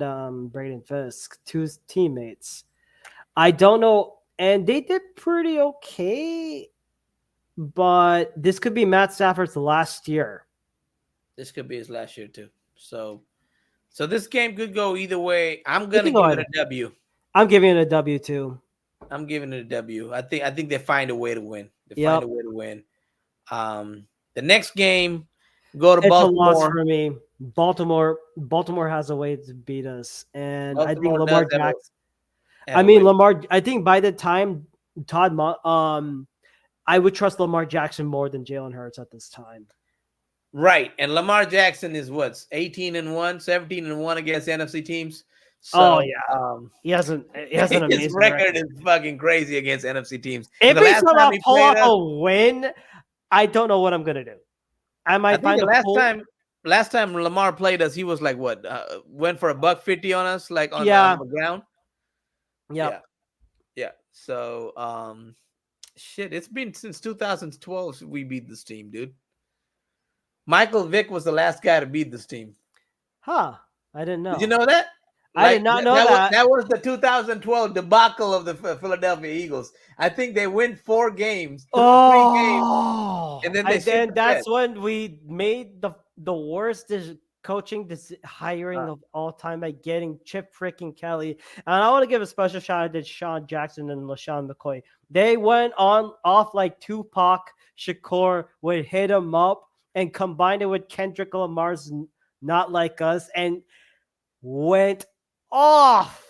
Braden Fisk, 2 teammates. I don't know, and they did pretty okay. But this could be Matt Stafford's last year. This could be his last year too. So this game could go either way. I'm gonna give it a W. I'm giving it a W too. I'm giving it a W. I think they find a way to win. Find a way to win. The next game, go to Baltimore. It's a loss for me. Baltimore has a way to beat us, and I think Lamar Jackson. I think by the time I would trust Lamar Jackson more than Jalen Hurts at this time. Right. And Lamar Jackson is what's 18-1, 17-1 against NFC teams. Oh So yeah, he has an his amazing record record. is fucking crazy against NFC teams. And If the he last time somehow he pull played off us, a win, I don't know what I'm gonna do. I I might think find the a pool. last time Lamar played us, he was like what? Went for a buck 50 on us, like on Yeah, the ground. yep. Yeah, yeah. So shit, it's been since 2012 we beat this team, dude. Michael Vick was the last guy to beat this team. Huh. I didn't Did you know. know that? I did Like not know that. that was the 2012 debacle of the Philadelphia Eagles. I think they win 4 games, 3 games, Oh, and then I they shit then the bed. that's when we made the worst coaching hiring Uh, of all time by getting Chip freaking Kelly. And I want to give a special shout out to Sean Jackson and LaShawn McCoy. They went on off like Tupac Shakur would hit him up and combined it with Kendrick Lamar's Not Like Us and went off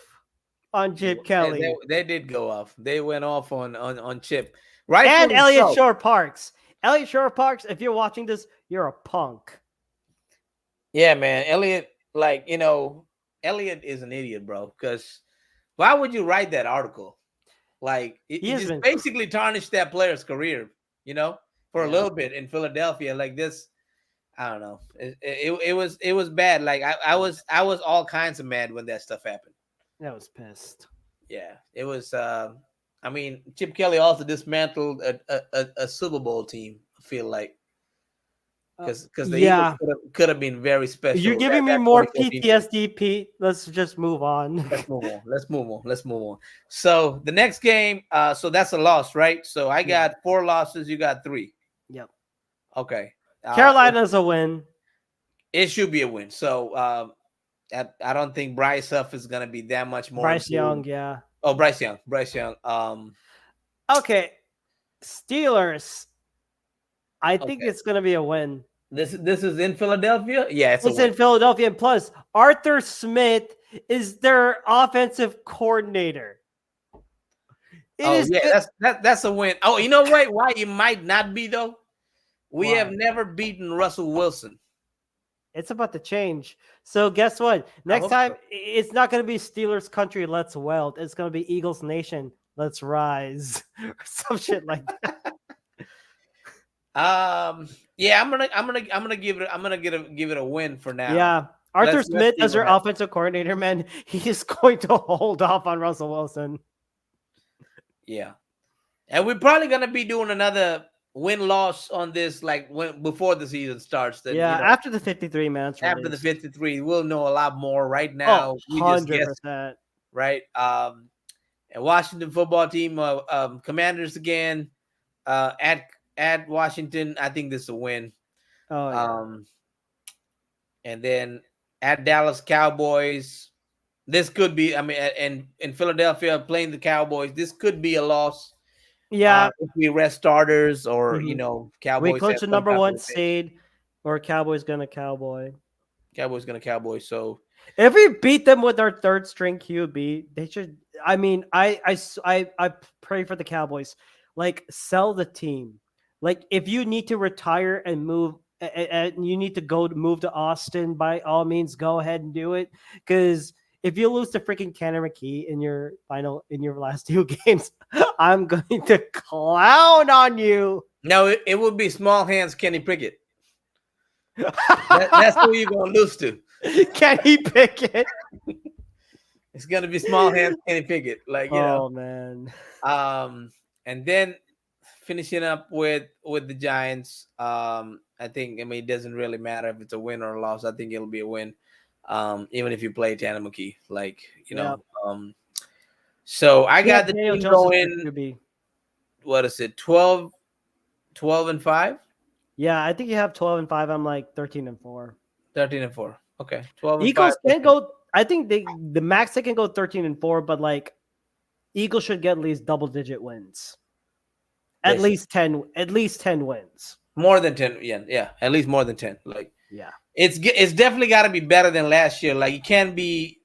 on Chip Kelly they did go off. They went off on Chip, and rightfully Elliot so. Shore Parks. Elliot Shore Parks, if you're watching this, you're a punk. Yeah, man. Elliot, like Elliot is an idiot, bro. Because why would you write that article? Like He it has just been, basically tarnished that player's career, for a yeah, little bit in Philadelphia. Like this, I don't know. It was bad. Like I was all kinds of mad when that stuff happened. I was pissed. Yeah, it was. I mean, Chip Kelly also dismantled a Super Bowl team. I feel like because the Eagles Yeah, could have been very you're special giving me that more 2014 team. PTSD, Pete. Let's just move on. Let's move on. Let's move on. Let's move on. So the next game, so that's a loss, right? So I Yeah, got 4 losses. You got 3. yep. Okay. Carolina's a win. It should be a win. So I don't think Bryce Huff is gonna be that much more Bryce Young, improved. yeah. Oh, Bryce Young. Bryce Young. Okay, Steelers. I think Okay. it's gonna be a win. This is in Philadelphia. Yeah, it's a It's in win. Philadelphia, and plus Arthur Smith is their offensive coordinator. It Oh is yeah, good. that's a win. Oh, you know what? Why it might not be though? We have Why? never beaten Russell Wilson. It's about to change. So guess what? I Next hope time so. it's not going to be Steelers country. Let's weld. It's going to be Eagles nation. Let's rise, or some shit like that. Yeah, I'm gonna give it a win for now. Yeah, Arthur Let's Smith see as what their happens. offensive coordinator, man, he is going to hold off on Russell Wilson. Yeah, and we're probably gonna be doing another win loss on this, like when before the season starts. Then Yeah, after the 53 minutes after the released. 53, we'll know a lot more. Right Oh, now, we just guess, 100%. right? And Washington football team, Commanders again, at Washington. I think this is a win. Oh yeah. And then at Dallas Cowboys, this could be. I mean, and in Philadelphia playing the Cowboys, this could be a loss. Yeah. If we rest starters, or Mhm. We Cowboys clinch have the some number type of one advantage. seed, or Cowboys gonna Cowboy. Cowboys gonna Cowboys. So If we beat them with our third string QB, they should. I mean, I pray for the Cowboys. Like, sell the team. Like, if you need to retire and move, and you need to move to Austin, by all means, go ahead and do it. Because if you lose to freaking Tanner McKee in your last 2 games, I'm going to clown on you. no, it would be small hands Kenny Pickett. That's who you're gonna lose to. Can he pick it? It's gonna be small hands Kenny Pickett. Like Oh man. and then finishing up with the Giants. I think, I mean, it doesn't really matter if it's a win or a loss. I think it'll be a win. Even if you play Tanner McKee, like Yeah. So I Yeah, got the Daniel team Jones is going. the QB. What is it? 12-5, Yeah, I think you have 12-5. I'm like 13-4. 13-4. Okay, 12-5. Eagles can go. I think the max they can go 13-4, but like Eagles should get at least double-digit wins. At least 10. At least 10 wins. More than 10. Yeah, at least more than 10. Like, yeah, it's definitely got to be better than last year. Like, it can't be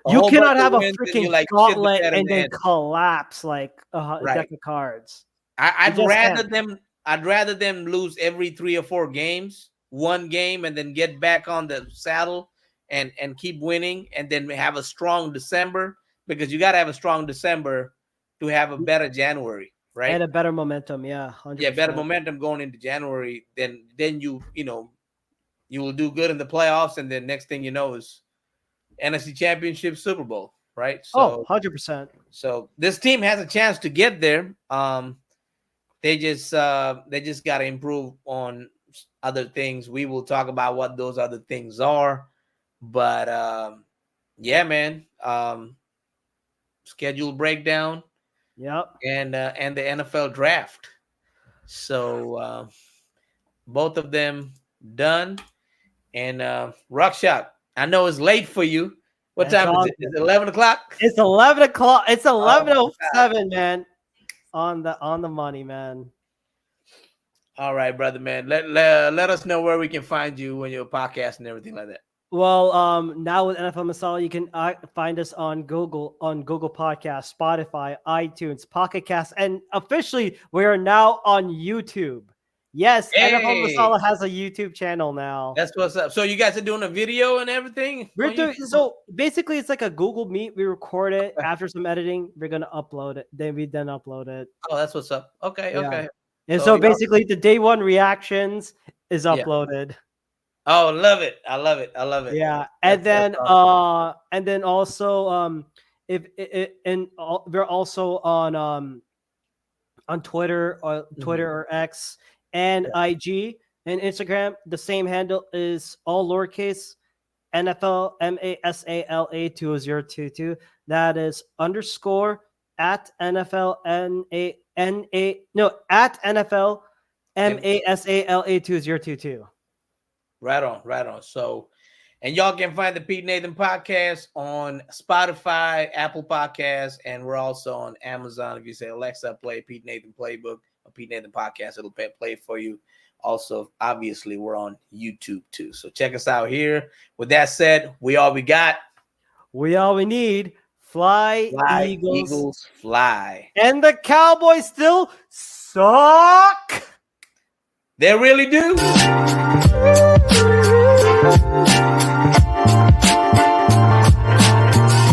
a you whole bunch cannot of have a wins and you freaking like shit the gauntlet bed in and the then end. collapse like a Right. deck of cards. I'd just rather can't. them. I'd rather them lose every 3 or 4 games one game and then get back on the saddle and keep winning, and then have a strong December, because you got to have a strong December to have a better January, right? And a better momentum, yeah, Yeah, better 100%. momentum going into January. Then you will do good in the playoffs, and then next thing you know is NFC Championship, Super Bowl, right? Oh, So 100%. this team has a chance to get there. They just got to improve on other things. We will talk about what those other things are, but yeah, man. Schedule breakdown Yep. and the NFL draft. So both of them done. And Rakshak, I know it's late for you. What It's time is all it? Is it 11 o'clock? It's 11 o'clock. It's Oh, 11:07, man. On the money, man. all right, brother, man. Let us know where we can find you when you're podcast and everything like that. Well, now with NFL Masala, you can find us on Google Podcast, Spotify, iTunes, Pocket Cast, and officially we are now on YouTube. Yes, NFL Hey, Masala has a YouTube channel now. that's what's up. So you guys are doing a video and everything We're on doing YouTube? so basically it's like a Google Meet. We record it after some editing. We're gonna upload it. Then we upload it. Oh, that's what's up. Okay, Yeah. okay. And So so y'all, basically the day one reactions is yeah. uploaded. Oh, love it. I love it. I love it. Yeah. That's awesome. And then also if it and we're also on Twitter or Twitter or X and Yeah. IG and Instagram. The same handle is all lowercase NFL MASALA 2022. That is underscore at NFL at NFL MASALA 2022. Right on, right on. So, and y'all can find the Pete Nathan podcast on Spotify, Apple Podcasts, and we're also on Amazon. If you say Alexa, play Pete Nathan Playbook or Pete Nathan podcast, it'll play for you. Also, obviously, we're on YouTube too. So check us out here. With that said, we all we got. We all we need. Fly, Fly, Eagles. Eagles, fly. And the Cowboys still suck. They really do.